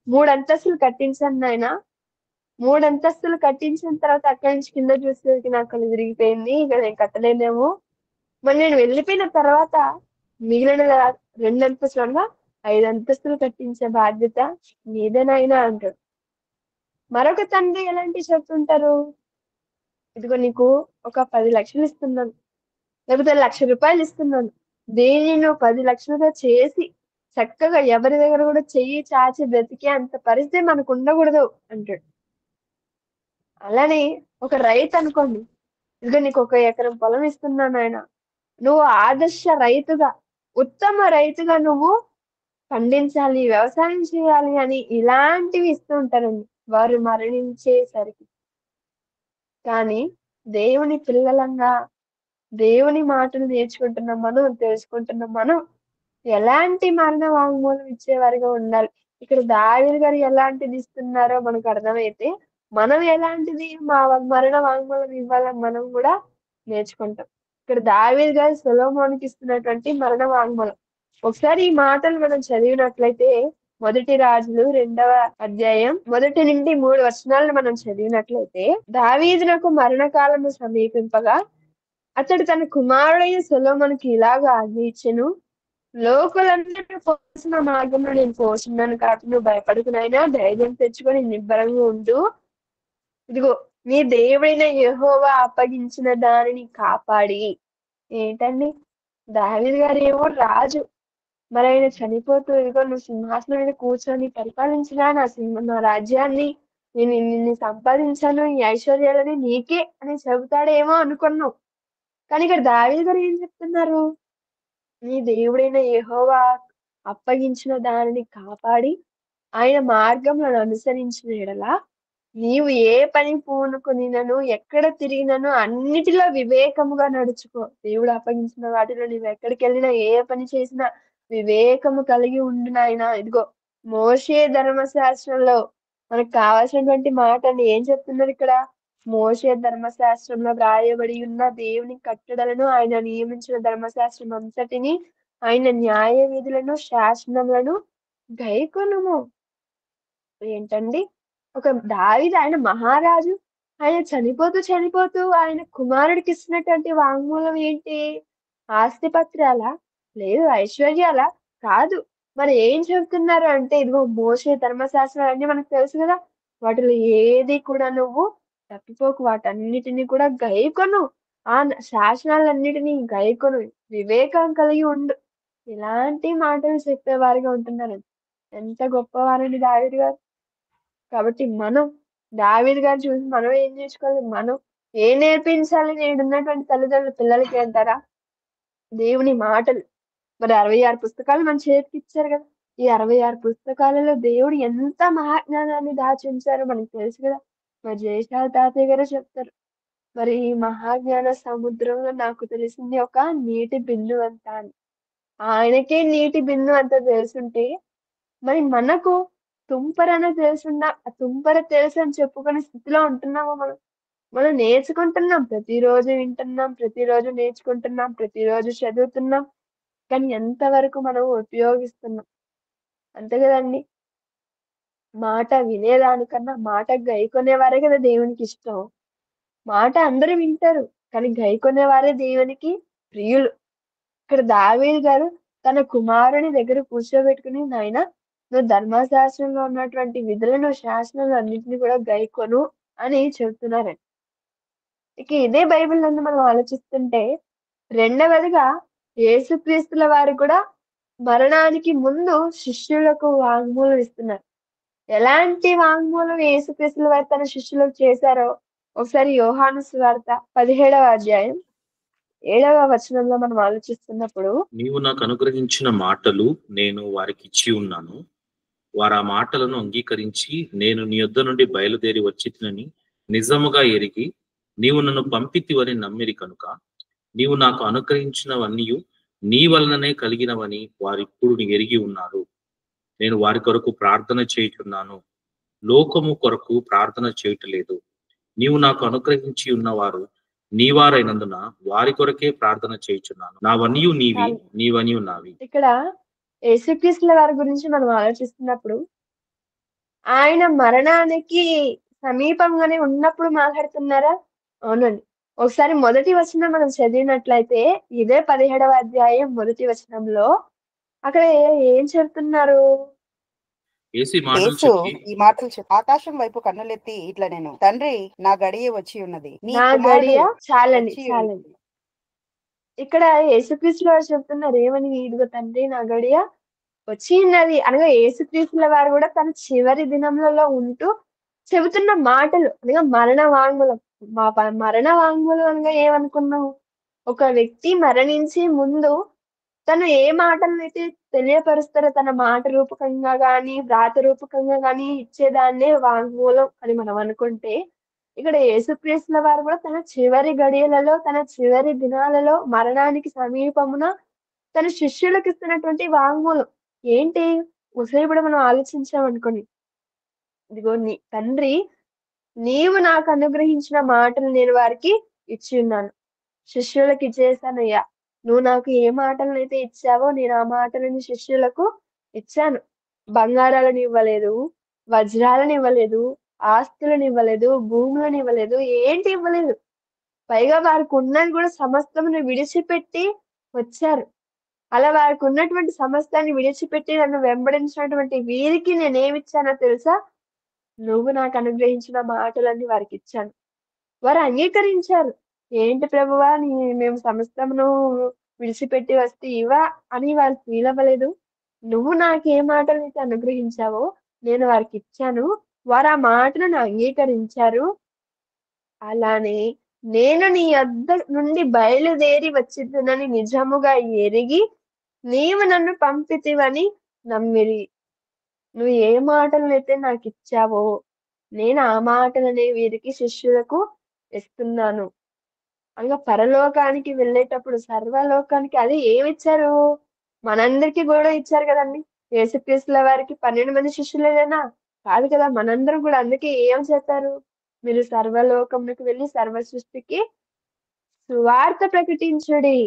3 అంతస్తులు కట్టించాను నాయనా. 3 అంతస్తులు కట్టించిన తర్వాత అక్కడి నుంచి కింద చూసేసరికి నా కళ్ళు తిరిగిపోయింది. ఇక నేను కట్టలేనేమో. మరి నేను వెళ్ళిపోయిన తర్వాత మిగిలిన 2 అంతస్తులు అనగా 5 అంతస్తులు కట్టించే బాధ్యత నీదేనాయనా అంటాడు. మరొక తండ్రి ఎలాంటివి చెప్తుంటారు? ఇదిగో నీకు ఒక 10,00,000 ఇస్తున్నాను. లేకపోతే రూ. 1,00,000 ఇస్తున్నాను. దీన్ని నువ్వు 10,00,000గా చేసి చక్కగా ఎవరి దగ్గర కూడా చెయ్యి చాచి బ్రతికే అంత పరిస్థితి మనకు ఉండకూడదు అంటాడు. అలానే ఒక రైతు అనుకోండి. ఇదిగో నీకు 1 ఎకరం పొలం ఇస్తున్నాను నాయన. నువ్వు ఆదర్శ రైతుగా, ఉత్తమ రైతుగా నువ్వు పండించాలి, వ్యవసాయం చేయాలి అని ఇలాంటివి ఇస్తూ ఉంటారండి. వారు మరణించేసరికి. కానీ దేవుని పిల్లలంగా దేవుని మాటలు నేర్చుకుంటున్న మనం, తెలుసుకుంటున్న మనం ఎలాంటి మరణ వాంగ్మూలం ఇచ్చేవారిగా ఉండాలి. ఇక్కడ దావీదు గారు ఎలాంటిది ఇస్తున్నారో మనకు అర్థమైతే, మనం ఎలాంటిది మరణ వాంగ్మూలం ఇవ్వాలని మనం కూడా నేర్చుకుంటాం. ఇక్కడ దావీదు గారు సొలొమోనుకి ఇస్తున్నటువంటి మరణ వాంగ్మూలం. ఒకసారి ఈ మాటలు మనం చదివినట్లయితే మొదటి రాజులు 2వ అధ్యాయం 1 నుండి 3 వచనాలను మనం చదివినట్లయితే దావీదునకు మరణకాలము సమీపింపగా అతడు తన కుమారుడైన సొలొమోనుకి ఇలాగ ఆజ్ఞ ఇచ్చెను. లోకులందరూ పోసిన మార్గంలో నేను పోతున్నాను కాబట్టి నువ్వు భయపడకు నాయనా, ధైర్యం తెచ్చుకొని నిబ్బరంగా ఉండు. ఇదిగో నీ దేవుడైన యెహోవా అప్పగించిన దానిని కాపాడి. ఏంటండి, దావీదు గారు ఏమో రాజు. మరి ఆయన చనిపోతూ ఇదిగో నువ్వు సింహాసనం మీద కూర్చొని పరిపాలించినా నా రాజ్యాన్ని నేను ఇన్ని సంపాదించాను, ఈ ఐశ్వర్యాలని నీకే అని చెబుతాడేమో అనుకున్నావు. కానీ ఇక్కడ దావీదు గారు ఏం చెప్తున్నారు? నీ దేవుడైన యెహోవా అప్పగించిన దానిని కాపాడి ఆయన మార్గములను అనుసరించిన యెడల నీవు ఏ పని పూనుకొనినను ఎక్కడ తిరిగినను అన్నిటిలో వివేకముగా నడుచుకో. దేవుడు అప్పగించిన వాటిలో నువ్వు ఎక్కడికి వెళ్ళినా ఏ పని చేసినా వివేకము కలిగి ఉండు నాయనా. ఇదిగో మోషే ధర్మశాస్త్రంలో మనకు కావాల్సినటువంటి మాటని ఏం చెప్తున్నారు ఇక్కడ? మోషే ధర్మశాస్త్రంలో వ్రాయబడి ఉన్న దేవుని కట్టడలను, ఆయన నియమించిన ధర్మశాస్త్రం అంతటిని, ఆయన న్యాయ విధులను, శాసనములను గైకొనుము. ఏంటండి, ఒక దావీదు ఆయన మహారాజు. ఆయన చనిపోతూ ఆయన కుమారుడికి ఇస్తున్నటువంటి వాంగ్మూలం ఏంటి? ఆస్తిపత్రాలా? లేదు. ఐశ్వర్యాలా? కాదు. మరి ఏం చెబుతున్నారు అంటే ఇదిగో మోషే ధర్మశాస్త్రాలు అన్నీ మనకు తెలుసు కదా. వాటిలో ఏది కూడా నువ్వు తప్పిపోకు. వాటన్నిటిని కూడా గైకొను. శాసనాలన్నిటినీ గైకొను. వివేకం కలిగి ఉండు. ఇలాంటి మాటలు చెప్పేవారిగా ఉంటున్నారండి. ఎంత గొప్పవారండి దావీదు గారు. కాబట్టి మనం దావీదు గారిని చూసి మనం ఏం నేర్చుకోవాలి? మనం ఏం నేర్పించాలి నేడున్నటువంటి తల్లిదండ్రులు పిల్లలకి అంటారా? దేవుని మాటలు. మరి 66 పుస్తకాలు మన చేతికిచ్చారు కదా. ఈ 66 పుస్తకాలలో దేవుడు ఎంత మహాజ్ఞానాన్ని దాచి ఉంచారో మనకు తెలుసు కదా. మరి జయశాల తాతయ్య గారే చెప్తారు. మరి ఈ మహాజ్ఞాన సముద్రంలో నాకు తెలిసింది ఒక నీటి బిందు అంత అని. ఆయనకే నీటి బిందు అంత తెలుసుంటే మరి మనకు తుంపరన తెలుసున్నా ఆ తుంపర తెలుసు అని చెప్పుకునే స్థితిలో ఉంటున్నామా మనం? మనం నేర్చుకుంటున్నాం. ప్రతిరోజు వింటున్నాం. ప్రతిరోజు నేర్చుకుంటున్నాం. ప్రతిరోజు చదువుతున్నాం. కానీ ఎంతవరకు మనం ఉపయోగిస్తున్నాం? అంతే కదండి. మాట వినేదానికన్నా మాట గైకొనేవారే కదా దేవునికి ఇష్టం. మాట అందరూ వింటారు. కానీ గైకొనేవారే దేవునికి ప్రియులు. ఇక్కడ దావీదు గారు తన కుమారుని దగ్గర కూర్చోబెట్టుకుని నాయనా నువ్వు ధర్మశాస్త్రంలో ఉన్నటువంటి విధులను, శాసనాలు అన్నింటినీ కూడా గైకొను అని చెబుతున్నారండి. ఇక ఇదే బైబిల్ నందు మనం ఆలోచిస్తుంటే రెండవదిగా యేసుక్రీస్తుల వారు కూడా మరణానికి ముందు శిష్యులకు వాంగ్మూలం ఇస్తున్నారు. ఎలాంటి వాంగ్మూలం యేసుక్రీస్తుల వారు తన శిష్యులకు చేశారో ఒకసారి యోహాను సువార్త 17వ అధ్యాయం 7వ వచనంలో మనం ఆలోచిస్తున్నప్పుడు నీవు నాకు అనుగ్రహించిన మాటలు నేను వారికి ఇచ్చి ఉన్నాను. వారు ఆ మాటలను అంగీకరించి నేను నీ యొద్ద నుండి బయలుదేరి వచ్చితినని నిజముగా ఎరిగి నీవు నన్ను పంపితివని నమ్మిరి కనుక నీవు నాకు అనుగ్రహించినవన్నీ నీ వలననే కలిగినవని వారిప్పుడు ఎరిగి ఉన్నారు. నేను వారి కొరకు ప్రార్థన చేయుచున్నాను. లోకము కొరకు ప్రార్థన చేయటలేదు, నీవు నాకు అనుగ్రహించి ఉన్నవారు నీవారైనందున వారి కొరకే ప్రార్థన చేయుచున్నాను. నావనియు నీవి, చాలు. నీవనియు నావి. ఇక్కడ యేసుక్రీస్తుల వారి గురించి మనం ఆలోచిస్తున్నప్పుడు, ఆయన మరణానికి సమీపంగానే ఉన్నప్పుడు మాట్లాడుతున్నారా? అవునండి. ఒకసారి మొదటి వచనం మనం చదివినట్లయితే, ఇదే 17వ అధ్యాయం మొదటి వచనంలో అక్కడ ఏం చెప్తున్నారు? యేసు ఈ మాటలు యేసు చెప్పి ఈ మాటలు చెప్పి ఆకాశం వైపు కన్నులెత్తి ఇట్లా నేను తండ్రి నా గడియ వచ్చి ఉన్నది, నీ నా కుమారుడు గడియ చాలండి, వచ్చి చాలండి. ఉన్నది. ఇక్కడ యేసుక్రీస్తుల వారు చెప్తున్నారు ఏమని? ఇదిగో తండ్రి నా గడియ వచ్చి ఉన్నది. అనగా యేసుక్రీస్తుల వారు కూడా తన చివరి దినములలో ఉంటూ చెబుతున్న మాటలు. అనగా మరణ వాంగ్మూలం. మరణ వాంగ్మూలం అనగా ఏమనుకున్నాం? ఒక వ్యక్తి మరణించే ముందు తను ఏ మాటలనైతే తెలియపరుస్తారో తన మాట రూపకంగా గాని, వ్రాత రూపకంగా గాని ఇచ్చేదాన్నే వాంగ్మూలం అని మనం అనుకుంటే, ఇక్కడ యేసుక్రీస్తుల వారు కూడా తన చివరి గడియలలో, తన చివరి దినాలలో మరణానికి సమీపమున తన శిష్యులకు ఇస్తున్నటువంటి వాంగ్మూలం. ఏంటి? ఒకసారి ఇప్పుడు మనం ఆలోచించామనుకోండి. ఇదిగో తండ్రి నీవు నాకు అనుగ్రహించిన మాటలు నేను వారికి ఇచ్చి ఉన్నాను. శిష్యులకి ఇచ్చేసానయ్యా. నువ్వు నాకు ఏ మాటలనైతే ఇచ్చావో నేను ఆ మాటలని శిష్యులకు ఇచ్చాను. బంగారాలను ఇవ్వలేదు, వజ్రాలను ఇవ్వలేదు, ఆస్తులను ఇవ్వలేదు, భూములను ఇవ్వలేదు, ఏంటి ఇవ్వలేదు. పైగా వారికి ఉన్నది కూడా సమస్తమును విడిచిపెట్టి వచ్చారు. అలా వారికి ఉన్నటువంటి సమస్తాన్ని విడిచిపెట్టి నన్ను వెంబడించినటువంటి వీరికి నేనేమిచ్చానో తెలుసా? నువ్వు నాకు అనుగ్రహించిన మాటలన్నీ వారికిచ్చాను. వారు అంగీకరించారు. ఏంటి ప్రభువా మేము సమస్తమును విడిచిపెట్టి వస్తే ఇవా అని వాళ్ళు ఫీల్ అవ్వలేదు. నువ్వు నాకే మాటలైతే అనుగ్రహించావో నేను వారికిచ్చాను. వారు ఆ మాటలను అంగీకరించారు. అలానే నేను నీ యొద్ద నుండి బయలుదేరి వచ్చితినని నిజముగా ఎరిగి నీవు నన్ను పంపితివని నమ్మిరి. నువ్వు ఏ మాటలనైతే నాకిచ్చావో నేను ఆ మాటలనే వీరికి శిష్యులకు ఇస్తున్నాను. అనగా పరలోకానికి వెళ్ళేటప్పుడు సర్వలోకానికి అది ఏమిచ్చారు? మనందరికీ కూడా ఇచ్చారు కదండీ! యేసుక్రీస్తుల వారికి 12 మంది శిష్యులేనా? కాదు కదా! మనందరం కూడా అందుకే ఏం చెప్పారు? మీరు సర్వలోకమునకు వెళ్లి సర్వ సృష్టికి సువార్త ప్రకటించుడి.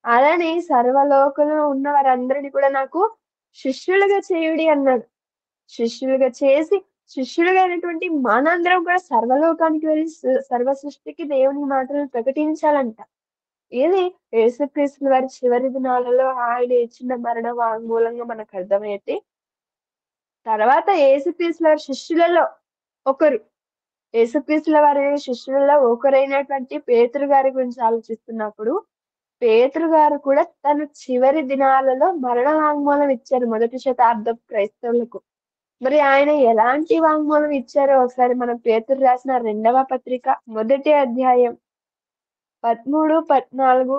అలానే సర్వలోకంలో ఉన్న వారందరిని కూడా నాకు శిష్యులుగా చేయుడి అన్నాడు. శిష్యులుగా చేసి శిష్యులుగా అయినటువంటి మనందరం కూడా సర్వలోకానికి వెళ్లి సర్వ సృష్టికి దేవుని మాటలను ప్రకటించాలంట. ఇది యేసుక్రీస్తుల వారి చివరి దినాలలో ఆయన ఇచ్చిన మరణ వాంగ్మూలంగా మనకు అర్థమైతే, తర్వాత యేసుక్రీస్తుల వారి శిష్యులలో ఒకరు, యేసుక్రీస్తుల వారి శిష్యులలో ఒకరైనటువంటి పేతురు గారి గురించి ఆలోచిస్తున్నప్పుడు, పేతురు గారు కూడా తన చివరి దినాలలో మరణ వాంగ్మూలం ఇచ్చారు మొదటి శతాబ్దపు క్రైస్తవులకు. మరి ఆయన ఎలాంటి వాంగ్మూలం ఇచ్చారో ఒకసారి మనం పేతురు రాసిన 2వ పత్రిక మొదటి అధ్యాయం 13, 14,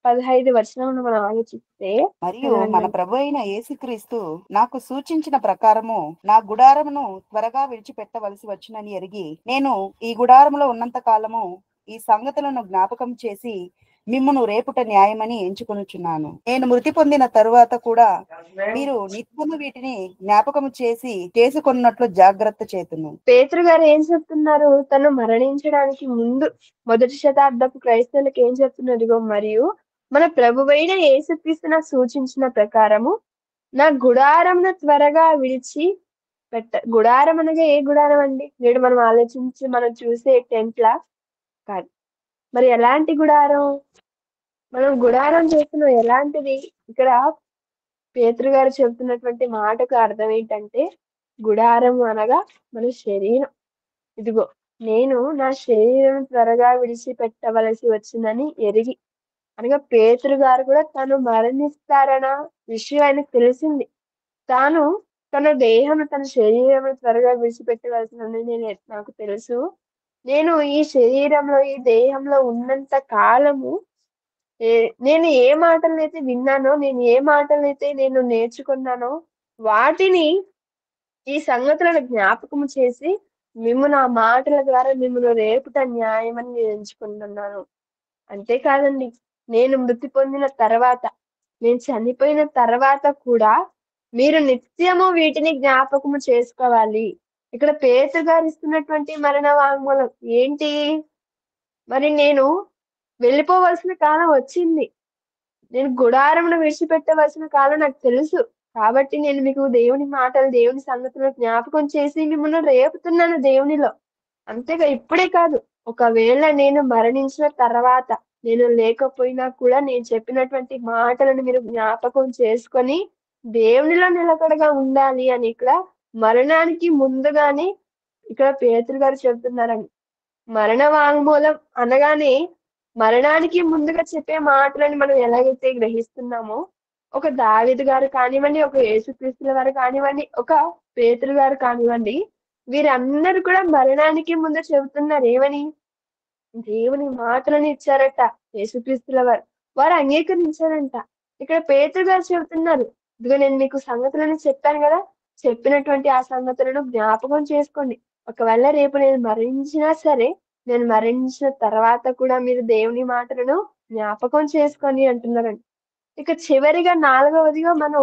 15 వచనములను మనం ఆలోచిస్తే మరియు మన ప్రభు అయిన యేసుక్రీస్తు నాకు సూచించిన ప్రకారము నా గుడారమును త్వరగా విడిచిపెట్టవలసి వచ్చునని ఎరిగి నేను ఈ గుడారములో ఉన్నంత కాలము ఈ సంగతులను జ్ఞాపకం చేసి మిమ్మును రేపుట న్యాయమని ఎంచుకొనుచున్నాను. నేను మృతి పొందిన తరువాత కూడా మీరు నిత్యము వీటిని జ్ఞాపకము చేసుకున్నట్లు జాగ్రత్త చేతును. పేతురు గారు ఏం చెప్తున్నారు? తను మరణించడానికి ముందు మొదటి శతాబ్దపు క్రైస్తవులకు ఏం చెప్తున్నారు? ఇదిగో మరియు మన ప్రభువైన యేసుక్రీస్తు నాకు సూచించిన ప్రకారము నా గుడారంను త్వరగా విడిచి గుడారం అనగా ఏ గుడారం అండి? నేడు మనం ఆలోచించి మనం చూసే టెంట్లా? కాదు. మరి ఎలాంటి గుడారం? మనం గుడారం చేస్తున్నాం ఎలాంటిది? ఇక్కడ పేతురు గారు చెబుతున్నటువంటి మాటకు అర్థం ఏంటంటే, గుడారం అనగా మన శరీరం. ఇదిగో నేను నా శరీరం త్వరగా విడిచిపెట్టవలసి వచ్చిందని ఎరిగి, అనగా పేతురు గారు కూడా తను మరణిస్తారన్న విషయం ఆయనకు తెలిసింది. తాను తన తన శరీరం త్వరగా విడిచిపెట్టవలసిందని నాకు తెలుసు. నేను ఈ శరీరంలో ఈ దేహంలో ఉన్నంత కాలము నేను ఏ మాటలనైతే విన్నానో, నేను ఏ మాటలనైతే నేను నేర్చుకున్నానో వాటిని ఈ సంగతులను జ్ఞాపకము చేసి మిమ్మును ఆ మాటల ద్వారా మిమ్మును రేపుట న్యాయమని నేను ఎంచుకుంటున్నాను. అంతేకాదండి, నేను మృతి పొందిన తర్వాత, నేను చనిపోయిన తర్వాత కూడా మీరు నిత్యము వీటిని జ్ఞాపకము చేసుకోవాలి. ఇక్కడ పేతురు గారు ఇస్తున్నటువంటి మరణ వాంగ్మూలం ఏంటి? మరి నేను వెళ్ళిపోవలసిన కాలం వచ్చింది. నేను గుడారమును విడిచిపెట్టవలసిన కాలం నాకు తెలుసు. కాబట్టి నేను మీకు దేవుని మాటలు, దేవుని సంగతులను జ్ఞాపకం చేసి మిమ్మల్ని రేపుతున్నాను దేవునిలో. అంతేగా ఇప్పుడే కాదు. ఒకవేళ నేను మరణించిన తర్వాత నేను లేకపోయినా కూడా నేను చెప్పినటువంటి మాటలను మీరు జ్ఞాపకం చేసుకొని దేవునిలో నిలకడగా ఉండాలి అని ఇక్కడ మరణానికి ముందుగానే ఇక్కడ పేతురు గారు చెబుతున్నారండి. మరణ వాంగ్మూలం అనగానే మరణానికి ముందుగా చెప్పే మాటలని మనం ఎలాగైతే గ్రహిస్తున్నామో, ఒక దావీదు గారు కానివ్వండి, ఒక యేసుక్రీస్తుల వారు కానివ్వండి, ఒక పేతురు గారు కానివ్వండి, వీరందరూ కూడా మరణానికి ముందు చెబుతున్నారు ఏమని? దేవుని మాటలను ఇచ్చారట యేసుక్రీస్తుల వారు. వారు అంగీకరించారంట. ఇక్కడ పేతురు గారు చెబుతున్నారు, ఇదిగో నేను మీకు సంగతులను చెప్పాను కదా, చెప్పినటువంటి ఆ సంగతులను జ్ఞాపకం చేసుకోండి. ఒకవేళ రేపు నేను మరణించినా సరే, నేను మరణించిన తర్వాత కూడా మీరు దేవుని మాటలను జ్ఞాపకం చేసుకొని అంటున్నారండి. ఇక చివరిగా 4వదిగా మనం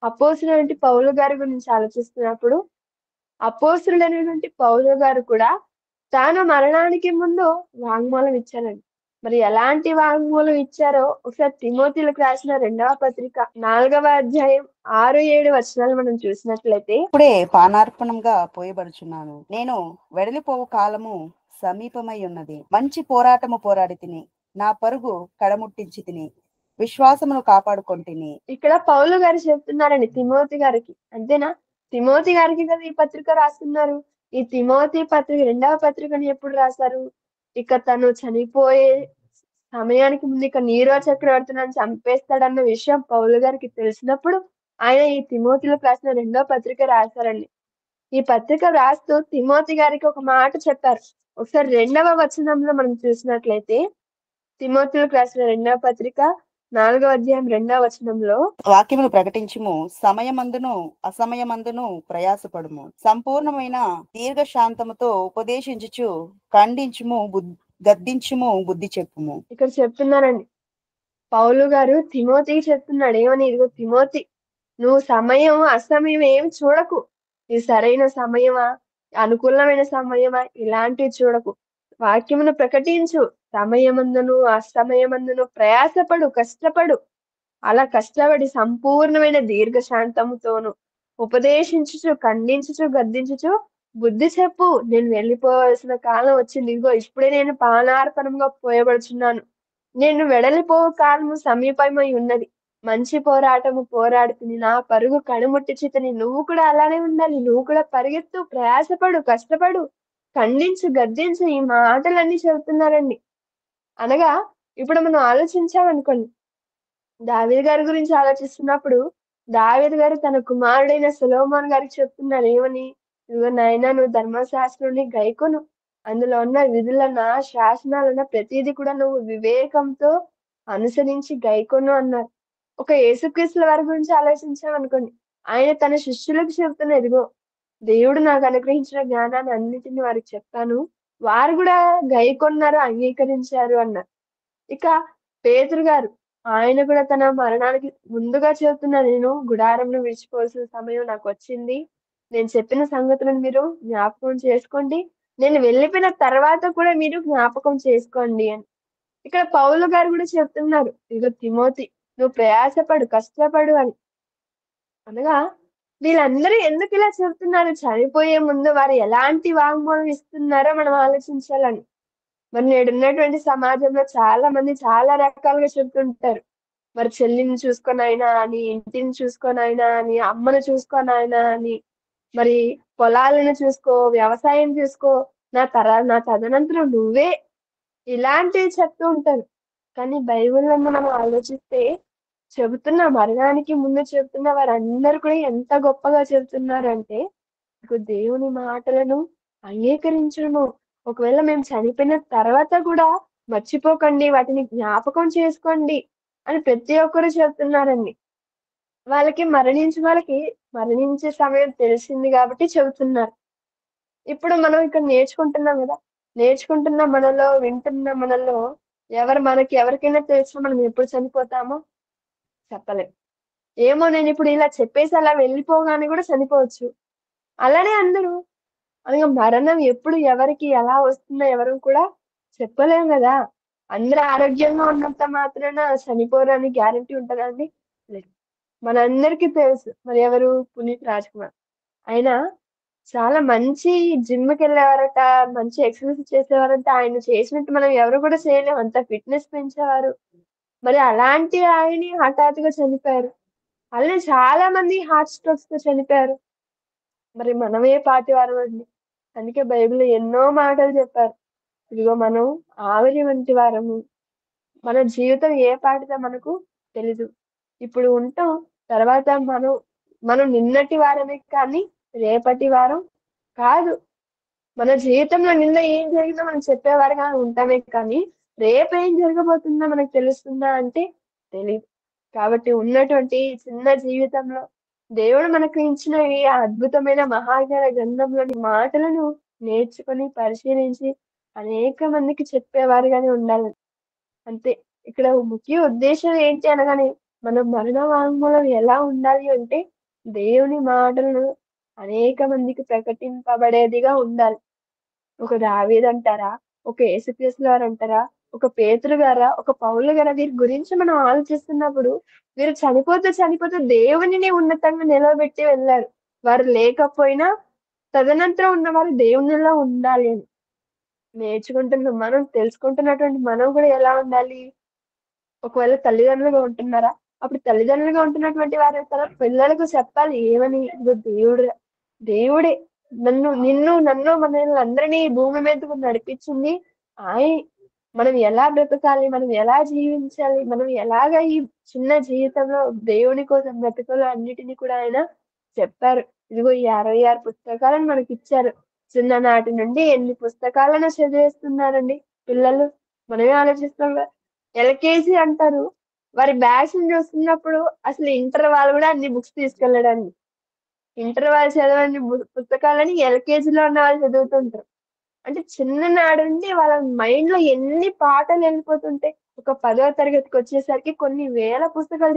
అపోస్తులైనటువంటి పౌలు గారి గురించి ఆలోచిస్తున్నప్పుడు, అపోస్తులైనటువంటి పౌలు గారు కూడా తాను మరణానికి ముందు వాంగ్మూలం ఇచ్చారండి. మరి ఎలాంటి వాంగ్మూలం ఇచ్చారో ఒకసారి తిమోతిలకు రాసిన 2వ పత్రిక 4వ అధ్యాయం 6-7 వచనాలు మనం చూసినట్లయితే, ఇప్పుడే పానార్పణంగా పోయబడుచున్నాను. నేను వెడలిపోవు కాలము సమీపమై ఉన్నది. మంచి పోరాటము పోరాడి తిని, నా పరుగు కడముట్టించి తిని, విశ్వాసమును కాపాడుకొంటిని. ఇక్కడ పౌలు గారు చెప్తున్నారండి తిమోతి గారికి. అంతేనా? తిమోతి గారికి కదా ఈ పత్రిక రాస్తున్నారు. ఈ తిమోతి పత్రిక 2వ పత్రికని ఎప్పుడు రాశారు? ఇక తను చనిపోయే సమయానికి ముందు ఇక నీరో చక్రవర్తి నన్ను చంపేస్తాడన్న విషయం పౌలు గారికి తెలిసినప్పుడు ఆయన ఈ తిమోతిలకు రాసిన 2వ పత్రిక రాశారండి. ఈ పత్రిక రాస్తూ తిమోతి గారికి ఒక మాట చెప్పారు. ఒకసారి 2వ వచనంలో మనం చూసినట్లయితే, తిమోతిలకు రాసిన 2వ పత్రిక 4వ అధ్యాయం 2వ వచనంలో, వాక్యమును ప్రకటించుము, సమయమందును అసమయమందును ప్రయాసపడుము, సంపూర్ణమైన దీర్ఘశాంతముతో ఉపదేశించుచు ఖండించుము, గద్దించుము, బుద్ధి చెప్పుము. ఇక్కడ చెప్తున్నారండి పౌలు గారు తిమోతికి చెప్తున్నాడు ఏమని? ఇదిగో తిమోతి, నువ్వు సమయం అసమయం ఏమి చూడకు. ఇది సరైన సమయమా, అనుకూలమైన సమయమా, ఇలాంటివి చూడకు. వాక్యమును ప్రకటించు, సమయమందును అసమయమందును ప్రయాసపడు, కష్టపడు. అలా కష్టపడి సంపూర్ణమైన దీర్ఘశాంతముతోను ఉపదేశించుచు, ఖండించుచు, గద్దించుచు బుద్ధి చెప్పు. నేను వెళ్ళిపోవాల్సిన కాలం వచ్చింది. ఇదిగో ఇప్పుడే నేను పానార్పణంగా పోయబడుచున్నాను. నేను వెడలిపోవు కాలము సమీపమై ఉన్నది. మంచి పోరాటము పోరాడుతుంది, నా పరుగు కడుముట్టించితిని. నువ్వు కూడా అలానే ఉండాలి. నువ్వు కూడా పరిగెత్తు, ప్రయాసపడు, కష్టపడు, ఖండించు, గద్దించు. ఈ మాటలన్నీ చెబుతున్నారండి. అనగా ఇప్పుడు మనం ఆలోచించామనుకోండి, దావీదు గారి గురించి ఆలోచిస్తున్నప్పుడు దావీదు గారు తన కుమారుడైన సొలొమోను గారికి చెప్తున్నారు ఏమని? ఇదిగో నాయనా, నువ్వు ధర్మశాస్త్రాన్ని గైకొను, అందులో ఉన్న విధులన్న శాసనాలన్న ప్రతిదీ కూడా నువ్వు వివేకంతో అనుసరించి గైకొను అన్నారు. ఒక యేసుక్రీస్తుల వారి గురించి ఆలోచించామనుకోండి, ఆయన తన శిష్యులకు చెప్తున్న ఇదిగో దేవుడు నాకు అనుగ్రహించిన జ్ఞానాన్ని అన్నిటిని వారికి చెప్పాను, వారు కూడా గైకొన్నారు, అంగీకరించారు అన్నారు. ఇక పేతురు గారు, ఆయన కూడా తన మరణానికి ముందుగా చెబుతున్నారు, నేను గుడారంను విడిచిపోవాల్సిన సమయం నాకు వచ్చింది. నేను చెప్పిన సంగతులను మీరు జ్ఞాపకం చేసుకోండి. నేను వెళ్ళిపోయిన తర్వాత కూడా మీరు జ్ఞాపకం చేసుకోండి అని. ఇక్కడ పౌలు గారు కూడా చెప్తున్నారు, ఇదిగో తిమోతి, నువ్వు ప్రయాసపడు, కష్టపడు అని. అనగా వీళ్ళందరూ ఎందుకు ఇలా చెప్తున్నారు? చనిపోయే ముందు వారు ఎలాంటి వాంగ్మూలం ఇస్తున్నారో మనం ఆలోచించాలని. మరి నేడున్నటువంటి సమాజంలో చాలా మంది చాలా రకాలుగా చెప్తుంటారు. మరి చెల్లిని చూసుకొనైనా అని, ఇంటిని చూసుకొనైనా అని, అమ్మను చూసుకొనైనా అని, మరి పొలాలను చూసుకో, వ్యవసాయం చూసుకో, నా తదనంతరం నువ్వే, ఇలాంటివి చెప్తూ ఉంటారు. కానీ బైబిల్లో మనం ఆలోచిస్తే చెబుతున్న మరణానికి ముందు చెబుతున్న వారందరూ కూడా ఎంత గొప్పగా చెబుతున్నారంటే, మీకు దేవుని మాటలను అంగీకరించడము, ఒకవేళ మేము చనిపోయిన తర్వాత కూడా మర్చిపోకండి, వాటిని జ్ఞాపకం చేసుకోండి అని ప్రతి ఒక్కరు చెబుతున్నారండి. వాళ్ళకి మరణించే సమయం తెలిసింది కాబట్టి చెబుతున్నారు. ఇప్పుడు మనం ఇక్కడ నేర్చుకుంటున్నాం కదా, నేర్చుకుంటున్న మనలో, వింటున్న మనలో ఎవరికైనా తెలిసిన మనం ఎప్పుడు చనిపోతామో చెప్పలేం. ఏమో నేను ఇప్పుడు ఇలా చెప్పేసి అలా వెళ్ళిపోగానే కూడా చనిపోవచ్చు. అలానే అందరూ అనగా మరణం ఎప్పుడు ఎవరికి ఎలా వస్తుందో ఎవరు కూడా చెప్పలేం కదా. అందరూ ఆరోగ్యంగా ఉన్నంత మాత్రాన చనిపోరని గ్యారెంటీ ఉంటదండి? లేదు. మనందరికీ తెలుసు. మరి ఎవరు? పునీత్ రాజ్‌కుమార్. ఆయన చాలా మంచి జిమ్‌కెళ్ళేవారట. మంచి ఎక్సర్‌సైజ్ చేసేవారంట. ఆయన చేసినట్టు మనం ఎవరు కూడా చేయలేం. అంత ఫిట్‌నెస్ పెంచేవారు. మరి అలాంటి ఆయనే హఠాత్తుగా చనిపోయారు. అలానే చాలా మంది హార్ట్ స్ట్రోక్స్‌తో చనిపోయారు. మరి మనం ఏ పార్టీ వారమండి? అందుకే బైబిల్‌లో ఎన్నో మాటలు చెప్పారు. ఇదిగో మనం ఆవిరి వంటి వారము. మన జీవితం ఏ పాటిదో మనకు తెలీదు. ఇప్పుడు ఉంటాం. తర్వాత మనం మనం నిన్నటి వారమే కానీ రేపటి వారం కాదు. మన జీవితంలో నిన్న ఏం జరిగిందో మనం చెప్పేవారుగా ఉంటామే కానీ, రేపేం జరగబోతుందో మనకు తెలుస్తుందా అంటే తెలీదు. కాబట్టి ఉన్నటువంటి ఈ చిన్న జీవితంలో దేవుడు మనకు ఇచ్చిన ఈ అద్భుతమైన మహాజ్ఞాన గ్రంథంలోని మాటలను నేర్చుకొని, పరిశీలించి అనేక మందికి చెప్పేవారుగానే ఉండాలి. అంతే. ఇక్కడ ముఖ్య ఉద్దేశ్యం ఏంటి అనగానే, మన మరణ వాంగ్మూలం ఎలా ఉండాలి అంటే, దేవుని మాటలను అనేక మందికి ప్రకటింపబడేదిగా ఉండాలి. ఒక దావీదంటారా? ఒక యేసుక్రీస్తు వారంటారా? ఒక పేతురు గారా? ఒక పౌలు గారా? వీరి గురించి మనం ఆలోచిస్తున్నప్పుడు, వీరు చనిపోతూ దేవునిని ఉన్నతంగా నిలవబెట్టి వెళ్లారు. వారు లేకపోయినా తదనంతరం ఉన్నవారు దేవునిలో ఉండాలి అని. నేర్చుకుంటున్న మనం, తెలుసుకుంటున్నటువంటి మనం కూడా ఎలా ఉండాలి? ఒకవేళ తల్లిదండ్రులుగా ఉంటున్నారా? అప్పుడు తల్లిదండ్రులుగా ఉంటున్నటువంటి వారు తన పిల్లలకు చెప్పాలి ఏమని? ఇదిగో దేవుడే నన్ను మనల్ని అందరినీ ఈ భూమి మీదకు నడిపించింది ఆయనే. మనం ఎలా బ్రతకాలి? మనం ఎలా జీవించాలి? మనం ఎలాగా ఈ చిన్న జీవితంలో దేవుని కోసం బ్రతకాలో అన్నిటిని కూడా ఆయన చెప్పారు. ఇదిగో ఈ 66 పుస్తకాలను మనకిచ్చారు. చిన్ననాటి నుండి ఎన్ని పుస్తకాలను చదివేస్తున్నారండి పిల్లలు. మనమే ఆలోచిస్తాం కదా! ఎల్‌కేజీ అంటారు. వారి బ్యాగ్స్‌ని చూస్తున్నప్పుడు అసలు ఇంటర్ వాళ్ళు కూడా అన్ని బుక్స్ తీసుకెళ్ళడండి. ఇంటర్ వాళ్ళు చదవని పుస్తకాలని ఎల్‌కేజీలో ఉన్న వాళ్ళు చదువుతుంటారు. అంటే చిన్ననాడి నుండి వాళ్ళ మైండ్‌లో ఎన్ని పాఠాలు వెళ్ళిపోతుంటాయి. ఒక 10వ తరగతికొచ్చేసరికి కొన్ని వేల పుస్తకాలు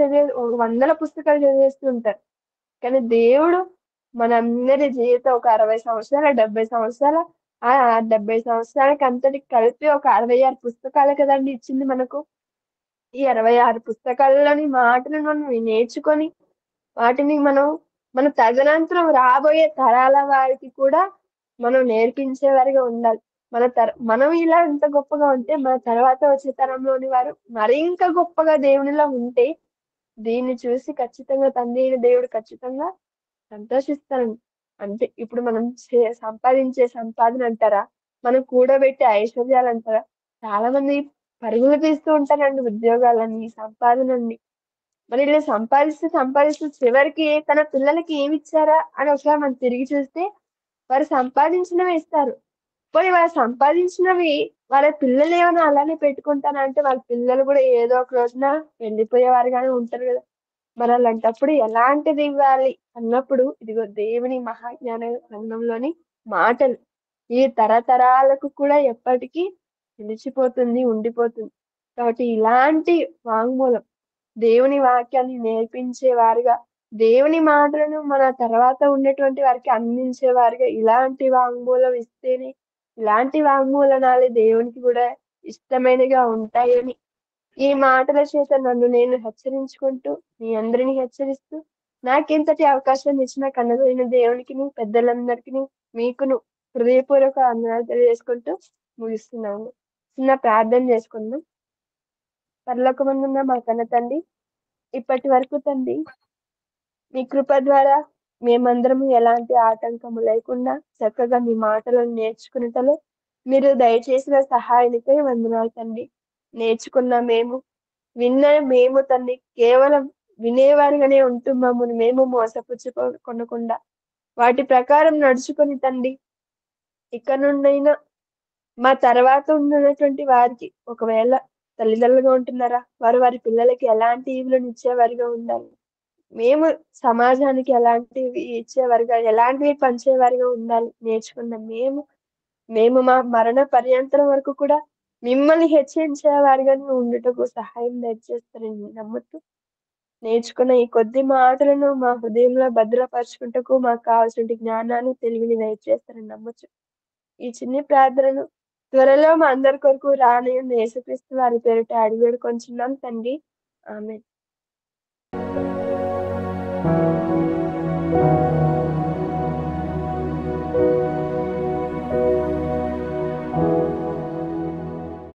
వందల పుస్తకాలు చదివేస్తూ ఉంటారు. కానీ దేవుడు మనందరి జీవితం ఒక 60 సంవత్సరాల, 70 సంవత్సరాల 70 సంవత్సరాలకి అంతటికి కలిపి ఒక 66 పుస్తకాలే కదండీ ఇచ్చింది మనకు. ఈ 66 పుస్తకాల్లోని మాటలను మనం నేర్చుకొని వాటిని మన తదనంతరం రాబోయే తరాల వారికి కూడా మనం నేర్పించేవారిగా ఉండాలి. మనం ఇలా ఇంత గొప్పగా ఉంటే మన తర్వాత వచ్చే తరంలోని వారు మరింక గొప్పగా దేవునిలో ఉంటే దీన్ని చూసి ఖచ్చితంగా తండ్రి అయిన దేవుడు ఖచ్చితంగా సంతోషిస్తారండి. అంతే. ఇప్పుడు మనం సంపాదించే సంపాదన అంటారా? మనం కూడబెట్టే ఐశ్వర్యాలంటారా? చాలా మంది పరుగులు తీస్తూ ఉంటారండి ఉద్యోగాలని, సంపాదనని. మరి ఇలా సంపాదిస్తూ చివరికి తన పిల్లలకి ఏమిచ్చారా అని ఒకసారి మనం తిరిగి చూస్తే వారు సంపాదించినవే ఇస్తారు. పోనీ వారు సంపాదించినవి వాళ్ళ పిల్లలేమైనా అలానే పెట్టుకుంటారా అంటే వాళ్ళ పిల్లలు కూడా ఏదో ఒక రోజున వెళ్ళిపోయేవారుగానే ఉంటారు గదా! మరలాంటప్పుడు ఎలాంటిది ఇవ్వాలి అన్నప్పుడు ఇదిగో దేవుని మహాజ్ఞాన గ్రంథంలోని మాటలు. ఈ తరతరాలకు కూడా ఎప్పటికీ నిలిచిపోతుంది, ఉండిపోతుంది. కాబట్టి ఇలాంటి వాంగ్మూలం దేవుని వాక్యాన్ని నేర్పించేవారుగా, దేవుని మాటలను మన తర్వాత ఉన్నటువంటి వారికి అందించేవారుగా ఇలాంటి వాంగ్మూలం ఇస్తేనే ఇలాంటి వాంగ్మూలనాలే దేవునికి కూడా ఇష్టమైనగా ఉంటాయని ఈ మాటల చేత నన్ను నేను హెచ్చరించుకుంటూ, మీ అందరిని హెచ్చరిస్తూ, నాకింతటి అవకాశాన్ని ఇచ్చిన కన్నదైన దేవునికిని, పెద్దలందరికిని, మీకును హృదయపూర్వక వందనాలు తెలియజేసుకుంటూ ముగిస్తున్నాను. చిన్న ప్రార్థన చేసుకుందాం. పరలోకమందున్న మా కన్న తండ్రి, ఇప్పటి వరకు తండ్రి మీ కృప ద్వారా మేమందరము ఎలాంటి ఆటంకము లేకుండా చక్కగా మీ మాటలను నేర్చుకునేటలో మీరు దయచేసిన సహాయానికై వందనాలు తండ్రి. నేర్చుకున్న మేము విన్న మేము తండ్రి కేవలం వినేవారిగానే ఉంటూ మమ్మల్ని మేము మోసపుచ్చుకొనకుండా వాటి ప్రకారం నడుచుకొని తండ్రి ఇక నుండైనా మా తర్వాత ఉన్నటువంటి వారికి ఒకవేళ తల్లిదండ్రులుగా ఉంటున్నారా వారు వారి పిల్లలకి ఎలాంటి ఈవులను ఇచ్చేవారిగా ఉండాలి. మేము సమాజానికి ఎలాంటివి ఇచ్చేవారుగా ఎలాంటివి పంచేవారిగా ఉండాలి నేర్చుకున్నాం మేము మా మరణ పర్యంతరం వరకు కూడా మిమ్మల్ని హెచ్చరించేవారిగానే ఉండుటకు సహాయం దయచేస్తారని నమ్ముతూ నేర్చుకున్న ఈ కొద్ది మాటలను మా హృదయంలో భద్రపరుచుకుంటకు మాకు కావాల్సిన జ్ఞానాన్ని తెలివిని దయచేస్తారని నమ్మొచ్చు. ఈ చిన్ని ప్రార్థనను త్వరలో మా అందరి కొరకు రానయ్యున్న యేసుక్రీస్తు వారి పేరిట అడిగి వేడుకొంచున్నాం తండ్రి. ఆమేన్.